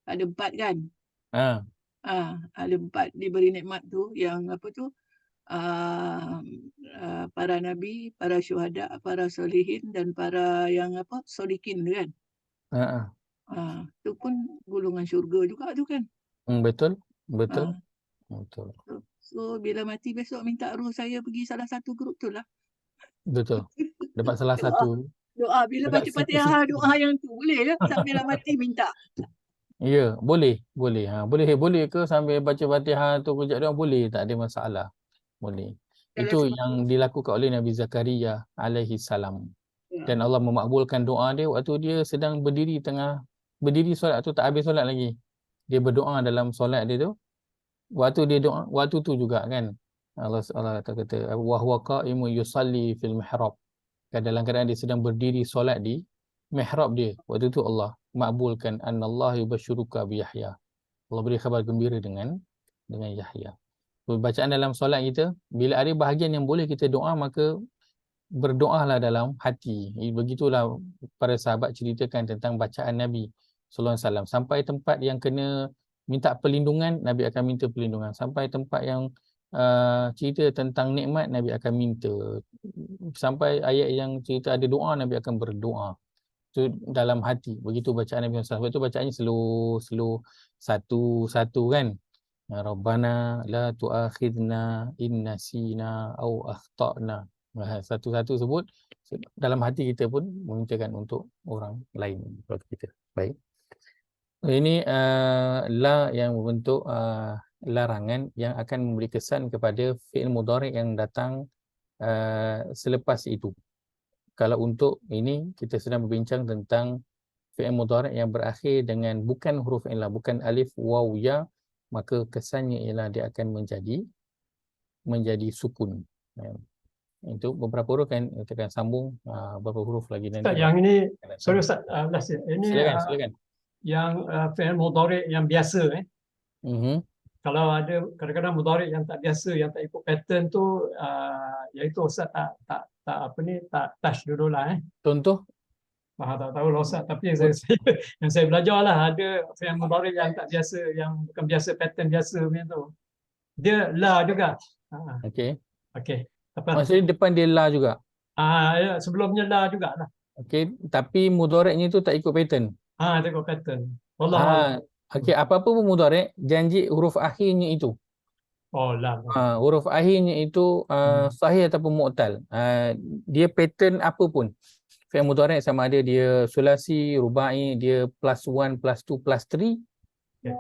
Ada 4 kan? Ada 4 diberi nikmat tu, yang apa tu? Para nabi, para syuhada, para solihin, dan para yang apa? Solikin tu kan? Tu pun golongan syurga juga tu kan? Betul. So bila mati besok minta roh saya pergi salah satu grup tu lah. Betul. Dapat salah satu. Doa bila baca Fatihah, doa yang tu boleh lah sambil mati minta. Ya, boleh. Boleh ke sambil baca Fatihah tu kejap doa? Boleh, tak ada masalah. Boleh. Itu yang dilakukan oleh Nabi Zakaria alaihi salam. Dan Allah memakbulkan doa dia waktu dia sedang berdiri solat tu, tak habis solat lagi. Dia berdoa dalam solat dia tu. Waktu dia doa, waktu tu juga kan, Allah kata wa huwa qa'imun yusalli fil mihrab. Dalam keadaan dia sedang berdiri solat di mihrab dia. Waktu tu Allah makbulkan annallahu yubashshiruka bi Yahya. Allah beri khabar gembira dengan Yahya. Bacaan dalam solat kita, bila ada bahagian yang boleh kita doa, maka berdoalah dalam hati. Begitulah para sahabat ceritakan tentang bacaan Nabi sallallahu alaihi wasallam. Sampai tempat yang kena minta perlindungan, Nabi akan minta perlindungan. Sampai tempat yang cerita tentang nikmat, Nabi akan minta. Sampai ayat yang cerita ada doa, Nabi akan berdoa. Itu dalam hati. Begitu bacaan Nabi SAW. Sebab itu bacaannya slow satu-satu kan. Rabbana la tu'akhidna in nasina au akhtana. Satu-satu sebut. Dalam hati kita pun memintakan untuk orang lain. Kalau kita. Baik. Ini la yang membentuk larangan yang akan memberi kesan kepada fi'il mudhari' yang datang selepas itu. Kalau untuk ini kita sedang berbincang tentang fi'il mudhari' yang berakhir dengan bukan huruf illah, bukan alif, waw, ya, maka kesannya ialah dia akan menjadi sukun. Itu beberapa huruf kan kita akan sambung beberapa huruf lagi nanti. Ustaz, yang ini, akan sorry datang. Ustaz, last year. Ini Silakan. yang fi'il mudhari' yang biasa. Mhm. Kalau ada kadang-kadang mudhari' yang tak biasa, yang tak ikut pattern tu, iaitu Ustaz tak touch dulu lah. Contoh? Tak tahu lah Ustaz, tapi yang saya belajar lah, ada fi'il mudhari' yang tak biasa, yang bukan biasa, pattern biasa macam tu. Dia la juga. Okey. Okey. Apa? Maksudnya depan dia la juga. Ya, sebelumnya la jugalah. Okey, tapi mudhari'nya tu tak ikut pattern. Tengok pattern. Allah. Okey, apa-apa pun mudhari' janji huruf akhirnya itu. Oh, la. Huruf akhirnya itu sahih ataupun mu'tal. Dia pattern apa pun. Fi'il mudhari' sama ada dia sulasi, rubai, dia +1, +2, +3.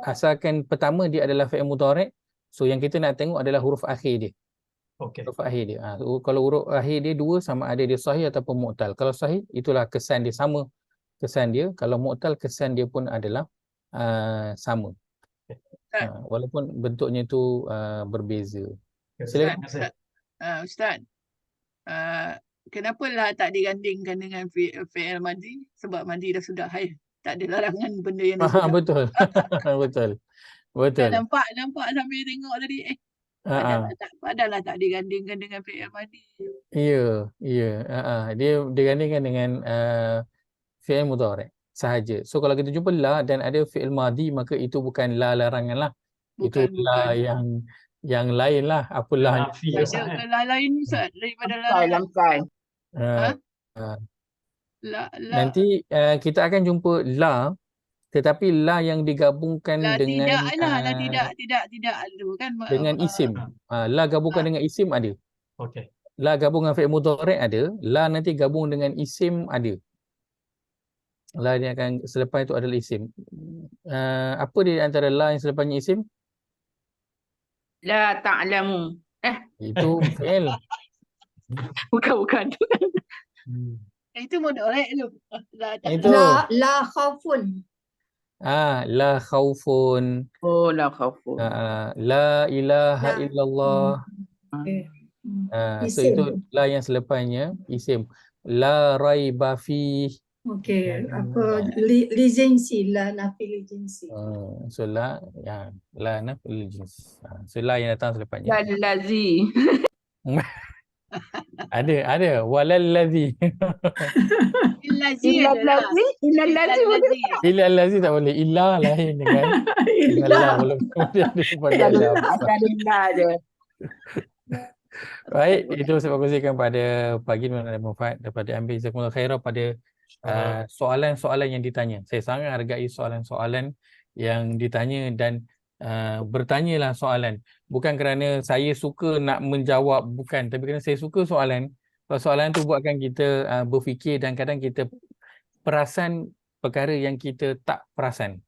Asalkan pertama dia adalah fi'il mudhari', so yang kita nak tengok adalah huruf akhir dia. Okey. Huruf akhir dia. Kalau huruf akhir dia dua, sama ada dia sahih ataupun mu'tal. Kalau sahih, itulah kesan dia sama kesan dia. Kalau mu'tal, kesan dia pun adalah sama. Walaupun bentuknya tu berbeza. Silakan. Ustaz, kenapa lah tak digandingkan dengan fi'il madi? Sebab madi dah sudah, tak ada larangan benda yang dah sudah. Betul. Betul. Nampak sambil tengok tadi, padalah tak digandingkan dengan fi'il madi. Ya. Dia digandingkan dengan fi'il mudhari' sahaja. So kalau kita jumpa la dan ada fi'il madi, maka itu bukan la larangan lah. Itu la yang lain lah. Apalah. Ada la lain Ustaz daripada la Lampai. Nanti kita akan jumpa la, tetapi la yang digabungkan dengan tidak ada kan dengan isim. La gabungkan dengan isim ada. Okey. La gabung dengan fi'il mudhari' ada, la nanti gabung dengan isim ada. La yang akan selepas itu adalah isim. Apa dia antara la yang selepasnya isim? La ta'lamu. Itu fi'il. Bukan. Itu mudhari' tu. Itu La khaufun. la khaufun. Oh, la khaufun. La ilaha illallah. So itu la yang selepasnya isim. La raiba fi. Okey, lisensi, la nafi lisensi. So la nafi al-jins. So la yang datang selepasnya. Lazi. Ada walal ladzi. Illa ladzi tak boleh. Illa lain kan. Illa belum kemudian daripada ada. Baik, itu saya kongsikan pada pagi ini ada manfaat daripada ambil jazakumullah khairan pada soalan-soalan yang ditanya. Saya sangat hargai soalan-soalan yang ditanya dan bertanyalah soalan. Bukan kerana saya suka nak menjawab, bukan, tapi kerana saya suka soalan. Kalau soalan tu buatkan kita berfikir dan kadang kita perasan perkara yang kita tak perasan.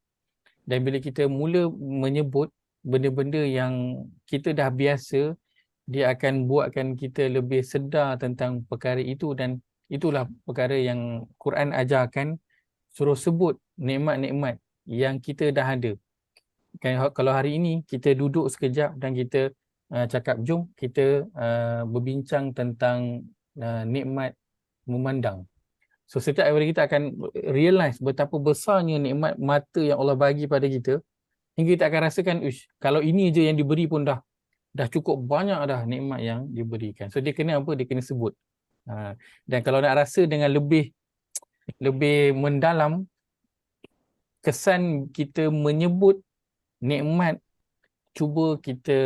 Dan bila kita mula menyebut benda-benda yang kita dah biasa, dia akan buatkan kita lebih sedar tentang perkara itu, dan itulah perkara yang Quran ajarkan, suruh sebut nikmat-nikmat yang kita dah ada. Kalau hari ini kita duduk sekejap dan kita cakap, jom kita berbincang tentang nikmat memandang. So setiap hari kita akan realize betapa besarnya nikmat mata yang Allah bagi pada kita, hingga kita akan rasakan, kalau ini je yang diberi pun dah cukup banyak dah nikmat yang diberikan. So dia kena apa? Dia kena sebut. Dan kalau nak rasa dengan lebih mendalam, kesan kita menyebut nikmat, cuba kita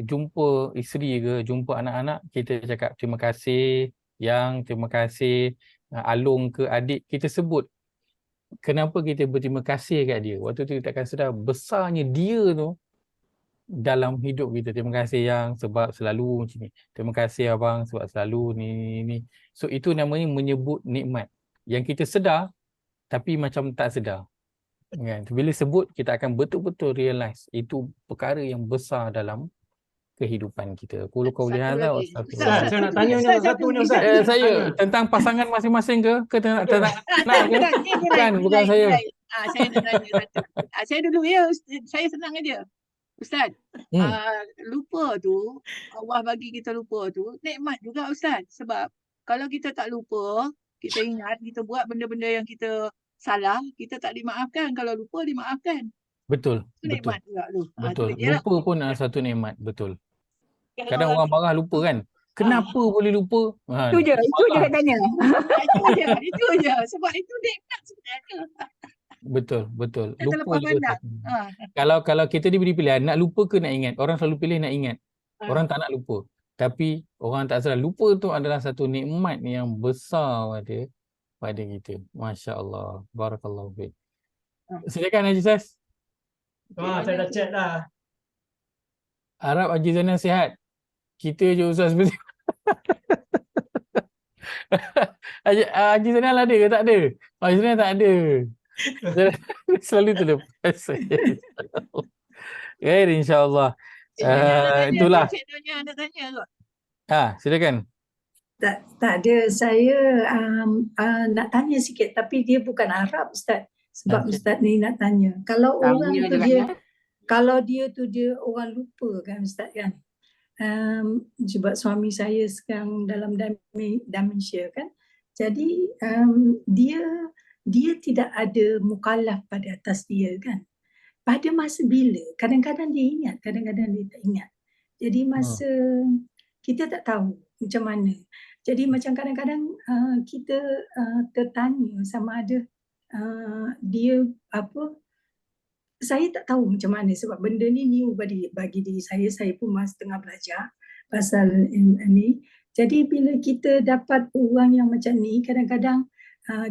jumpa isteri ke, jumpa anak-anak, kita cakap terima kasih yang, terima kasih Alung ke adik, kita sebut kenapa kita berterima kasih kat dia. Waktu tu kita akan sedar besarnya dia tu dalam hidup kita. Terima kasih yang sebab selalu macam ni. Terima kasih abang sebab selalu ni. So itu namanya menyebut nikmat yang kita sedar tapi macam tak sedar. Kan? Bila sebut, kita akan betul-betul realise itu perkara yang besar dalam kehidupan kita. Qulu qawli Satu hadza wa lagi. astaghfirullah. Ustaz, saya nak tanya ni satu ni Ustaz. Saya Tanya. tentang pasangan masing-masing ke tentang Tak, anak ke? tak, dia Bukan, lain, bukan lain, saya. lain. Saya nak tanya satu. Saya dulu ya, saya senang aja. Ustaz, Hmm. lupa tu, Allah bagi kita lupa tu, nikmat juga Ustaz. Sebab kalau kita tak lupa, kita ingat, kita buat benda-benda yang kita salah, kita tak dimaafkan. Kalau lupa, dimaafkan. Betul, Itu betul, nikmat juga tu. betul. Dia Lupa pun satu nikmat, betul. kalau Kadang orang marah lupa kan. Kenapa boleh lupa? Itu je saya tanya. itu je. Sebab itu nikmat sebenarnya. Betul, betul. Kita Lupa terlepas juga pandang. satu. Kalau kita diberi pilihan nak lupa ke nak ingat, orang selalu pilih nak ingat. Orang tak nak lupa. Tapi orang tak salah, lupa tu adalah satu nikmat yang besar pada kita. Masya-Allah. Barakallahu fiik. Silakan Haji Sas. Saya dah check dah. Harap Haji Zainal sihat. Kita je Ustaz seperti Haji Zainal ada ke? Tak ada. Haji Zainal tak ada. Selalu terlepas. Khair insya-Allah. Itulah. Cik Donya nak tanya kot. Silakan. Tak ada. Saya nak tanya sikit tapi dia bukan Arab Ustaz. Sebab Okey. Ustaz ni nak tanya. Kalau Tanya orang tu juga, dia ya. kalau dia tu dia orang lupa kan Ustaz kan. Sebab suami saya sekarang dalam dementia kan. Jadi dia tidak ada mukallaf pada atas dia kan. Pada masa bila? Kadang-kadang dia ingat, kadang-kadang dia tak ingat. Jadi masa kita tak tahu macam mana. Jadi macam kadang-kadang kita tertanya sama ada dia apa, saya tak tahu macam mana sebab benda ni new bagi diri saya pun masih tengah belajar pasal ni. Jadi bila kita dapat orang yang macam ni, kadang-kadang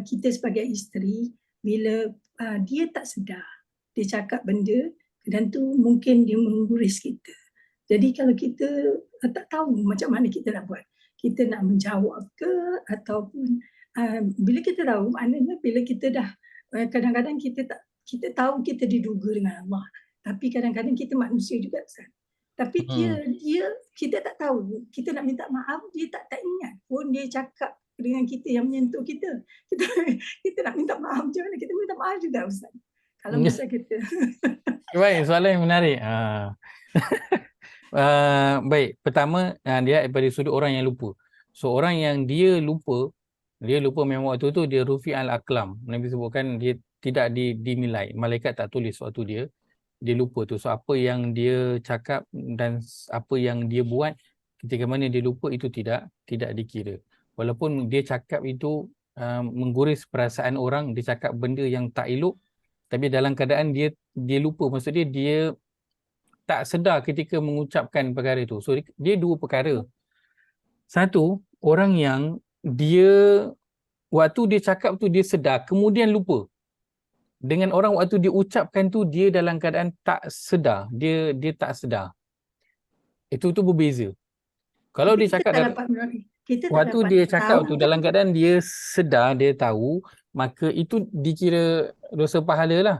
kita sebagai isteri, bila dia tak sedar, dia cakap benda dan tu mungkin dia mengguris kita. Jadi kalau kita tak tahu macam mana kita nak buat, kita nak menjawab ke ataupun bila kita tahu, maknanya bila kita dah kadang-kadang kita tahu kita diduga dengan Allah, tapi kadang-kadang kita manusia juga Ustaz. Tapi dia kita tak tahu, kita nak minta maaf dia tak ingat pun dia cakap dengan kita yang menyentuh kita. Kita nak minta maaf macam mana? Kita minta maaf juga Ustaz. Kalau masa kita. Baik, soalan yang menarik. Baik, pertama dia daripada sudut orang yang lupa. So orang yang dia lupa memang waktu tu dia rufi al-aqlam. Nabi sebutkan dia tidak dinilai. Malaikat tak tulis waktu dia lupa tu. So apa yang dia cakap dan apa yang dia buat ketika mana dia lupa itu tidak dikira. Walaupun dia cakap itu mengguris perasaan orang, dia cakap benda yang tak elok, tapi dalam keadaan dia lupa. Maksudnya dia tak sedar ketika mengucapkan perkara itu. So dia dua perkara. Satu, orang yang dia waktu dia cakap tu dia sedar, kemudian lupa. Dengan orang waktu dia ucapkan tu dia dalam keadaan tak sedar, dia tak sedar. Itu berbeza. Kalau dia cakap waktu dia cakap tu dalam keadaan dia sedar, dia tahu, maka itu dikira dosa pahala lah.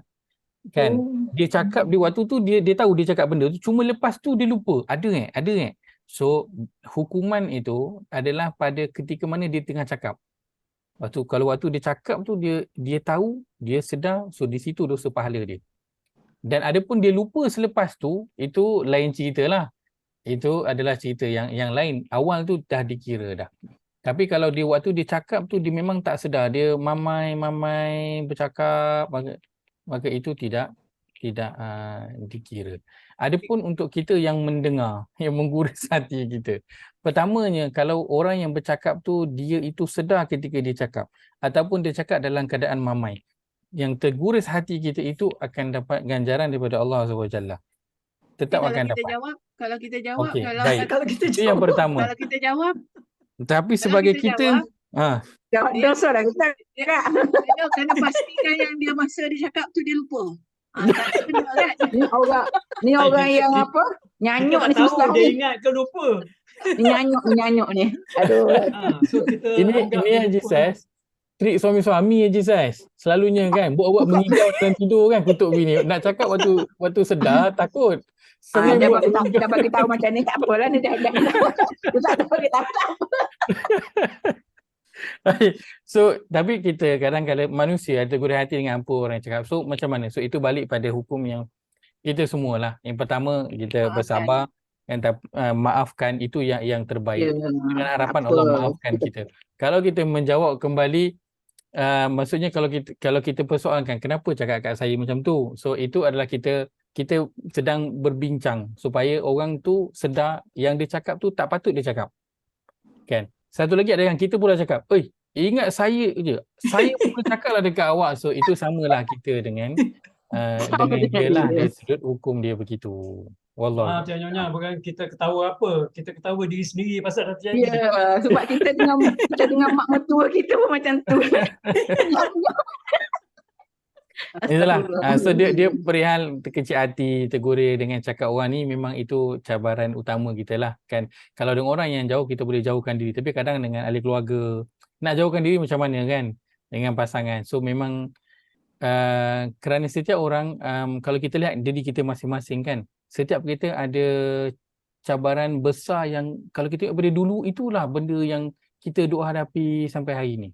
Kan? Dia cakap di waktu tu dia tahu dia cakap benda tu, cuma lepas tu dia lupa. Ada. So hukuman itu adalah pada ketika mana dia tengah cakap. Kalau waktu dia cakap tu dia tahu, dia sedar, so di situ dosa pahala dia. Dan adapun dia lupa selepas tu, itu lain cerita lah. Itu adalah cerita yang lain. Awal tu dah dikira dah. Tapi kalau dia waktu dia cakap tu dia memang tak sedar, dia mamai bercakap, maka itu tidak dikira. Adapun untuk kita yang mendengar, yang mengguris hati kita. Pertamanya, kalau orang yang bercakap tu dia itu sedar ketika dia cakap ataupun dia cakap dalam keadaan mamai, yang terguris hati kita itu akan dapat ganjaran daripada Allah SWT. Tetap akan dapat. Kalau kita jawab, okay, kalau kita jawab. Itu yang pertama. Kalau kita jawab. Tapi sebagai kita jawab dosa dah kita. Kena pastikan yang dia masa dia cakap tu dia lupa. Tak benar kan? Ni orang yang apa? Nyanyuk ni susah dia ni. ingat ke lupa. Nyanyuk ni. Aduh. So kita ini Haji Sas, trik suami-suami je Saiz. Selalunya kan buat-buat mengigau dalam tidur kan kutuk bini. Nak cakap waktu sedar takut. Sambil Dah buat mengigau. bagi tahu macam ni tak apalah ni dah. Ustaz dah bagi tahu tak apa. So tapi kita kadang-kadang manusia ada gurih hati dengan apa orang cakap. So macam mana? So itu balik pada hukum yang kita semualah. Yang pertama kita bersabar dan maafkan, itu yang terbaik. Dengan harapan Allah maafkan kita. Kalau kita menjawab kembali, maksudnya kalau kita persoalkan kenapa cakap kat saya macam tu. So itu adalah kita sedang berbincang supaya orang tu sedar yang dia cakap tu tak patut dia cakap. Kan? Satu lagi ada yang kita pula cakap, "Oi, ingat saya je. Saya pun cakaplah dekat awak." So itu samalah kita dengan dia lah, dari sudut hukum dia begitu. Wallahu. Macam Nyonya, bukan kita ketawa apa, kita ketawa diri sendiri pasal dah terjadi. Ya, sebab kita dengan mak mertua kita pun macam tu. Itulah. So dia perihal terkecil hati, tergurih dengan cakap orang ni, memang itu cabaran utama kita lah kan. Kalau dengan orang yang jauh kita boleh jauhkan diri, tapi kadang dengan ahli keluarga nak jauhkan diri macam mana kan dengan pasangan. So memang kerana setiap orang, kalau kita lihat diri kita masing-masing kan, setiap kita ada cabaran besar yang kalau kita daripada dulu, itulah benda yang kita duk hadapi sampai hari ni.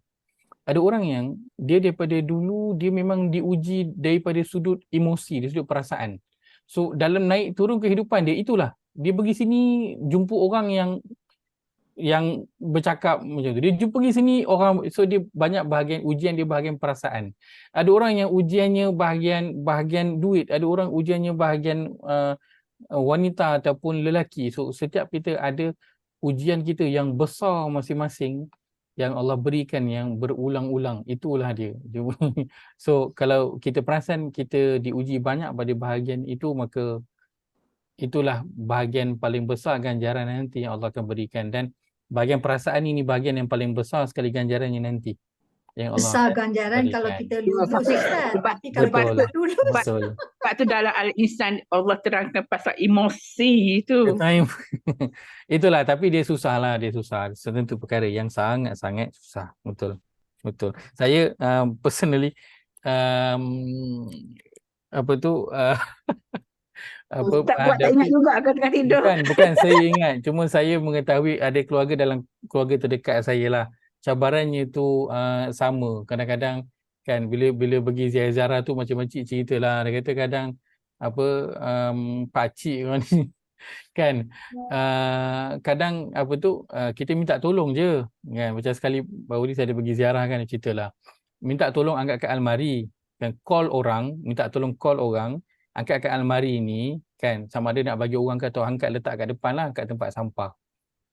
Ada orang yang dia daripada dulu dia memang diuji daripada sudut emosi, dari sudut perasaan. So dalam naik turun kehidupan dia, itulah dia pergi sini jumpa orang yang bercakap macam tu. Dia jumpa pergi sini orang, so dia banyak bahagian ujian dia bahagian perasaan. Ada orang yang ujiannya bahagian duit, ada orang ujiannya bahagian wanita ataupun lelaki. So setiap kita ada ujian kita yang besar masing-masing yang Allah berikan yang berulang-ulang. Itulah dia. So kalau kita perasan kita diuji banyak pada bahagian itu, maka itulah bahagian paling besar ganjaran nanti yang Allah akan berikan. Dan bahagian perasaan ini bahagian yang paling besar sekali ganjarannya nanti yang Allah Besar ganjaran kalau kita lulus Ustaz. Tapi kalau kita lulus. Betul. Sebab tu dalam Al-Insan Allah terangkan pasal emosi tu. Itulah, tapi dia susah. Setentu perkara yang sangat-sangat susah. Betul. Saya personally Ustaz buat tak ingat juga ke tengah tidur. Bukan saya ingat, cuma saya mengetahui ada keluarga dalam keluarga terdekat saya lah. Cabarannya tu sama. Kadang-kadang kan bila pergi ziarah tu macam-macam cerita lah. Dia kata kadang pakcik ni kan kadang kita minta tolong je kan. Macam sekali baru ni saya ada pergi ziarah kan, ceritalah minta tolong angkat kat almari kan, minta tolong call orang angkat kat almari ni kan, sama ada nak bagi orang ke atau angkat letak kat depan lah, kat tempat sampah.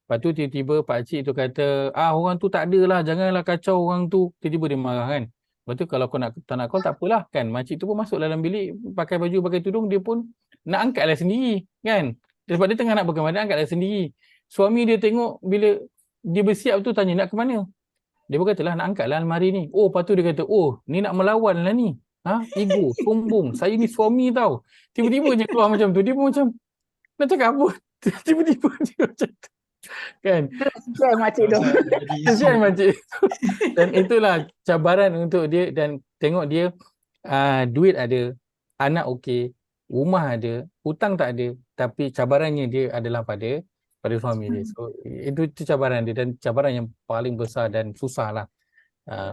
Lepas tu tiba-tiba pakcik tu kata, orang tu tak ada lah, janganlah kacau orang tu. Tiba-tiba dia marah kan. Lepas tu kalau kau tak nak call tak apalah kan. Makcik tu pun masuk dalam bilik, pakai baju, pakai tudung, dia pun nak angkatlah sendiri kan. Sebab dia tengah nak bergambar, dia angkatlah sendiri. Suami dia tengok bila dia bersiap tu tanya nak ke mana. Dia pun katalah nak angkatlah almari ni. Lepas tu dia kata, ni nak melawan lah ni. Ego, sombong. Saya ni suami tau. Tiba-tiba je keluar macam tu. Dia pun macam nak cakap apa. Tiba-tiba dia macam tu. Kan? Kesian makcik tu. Kesian makcik. Dan itulah cabaran untuk dia. Dan tengok dia duit ada, anak okey, rumah ada, hutang tak ada, tapi cabarannya dia adalah pada suami dia. So itu cabaran dia, dan cabaran yang paling besar dan susah lah.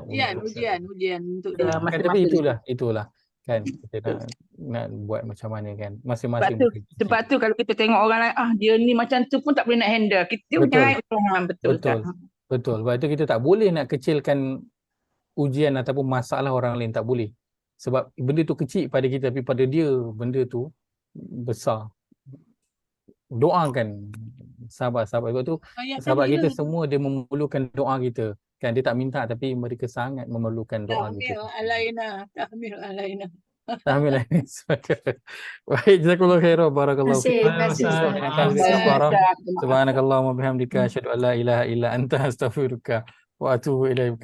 Ujian untuk dia. Tapi itulah kan, kita nak buat macam mana kan, masing-masing. Sebab tu kalau kita tengok orang lain, dia ni macam tu pun tak boleh nak handle, kita betul. Sebab itu kita tak boleh nak kecilkan ujian ataupun masalah orang lain, tak boleh. Sebab benda tu kecil pada kita, tapi pada dia benda tu besar. Doakan sahabat-sahabat. Sebab tu sahabat kita semua dia memerlukan doa kita. Kan dia tak minta, tapi mereka sangat memerlukan doa kita. Tahmil alaina. Baik, jazakallahu khairan, barakallahu fiik. Subhanakallahumma bihamdika asyhadu an la ilaha illa anta astaghfiruka wa atubu ilaik.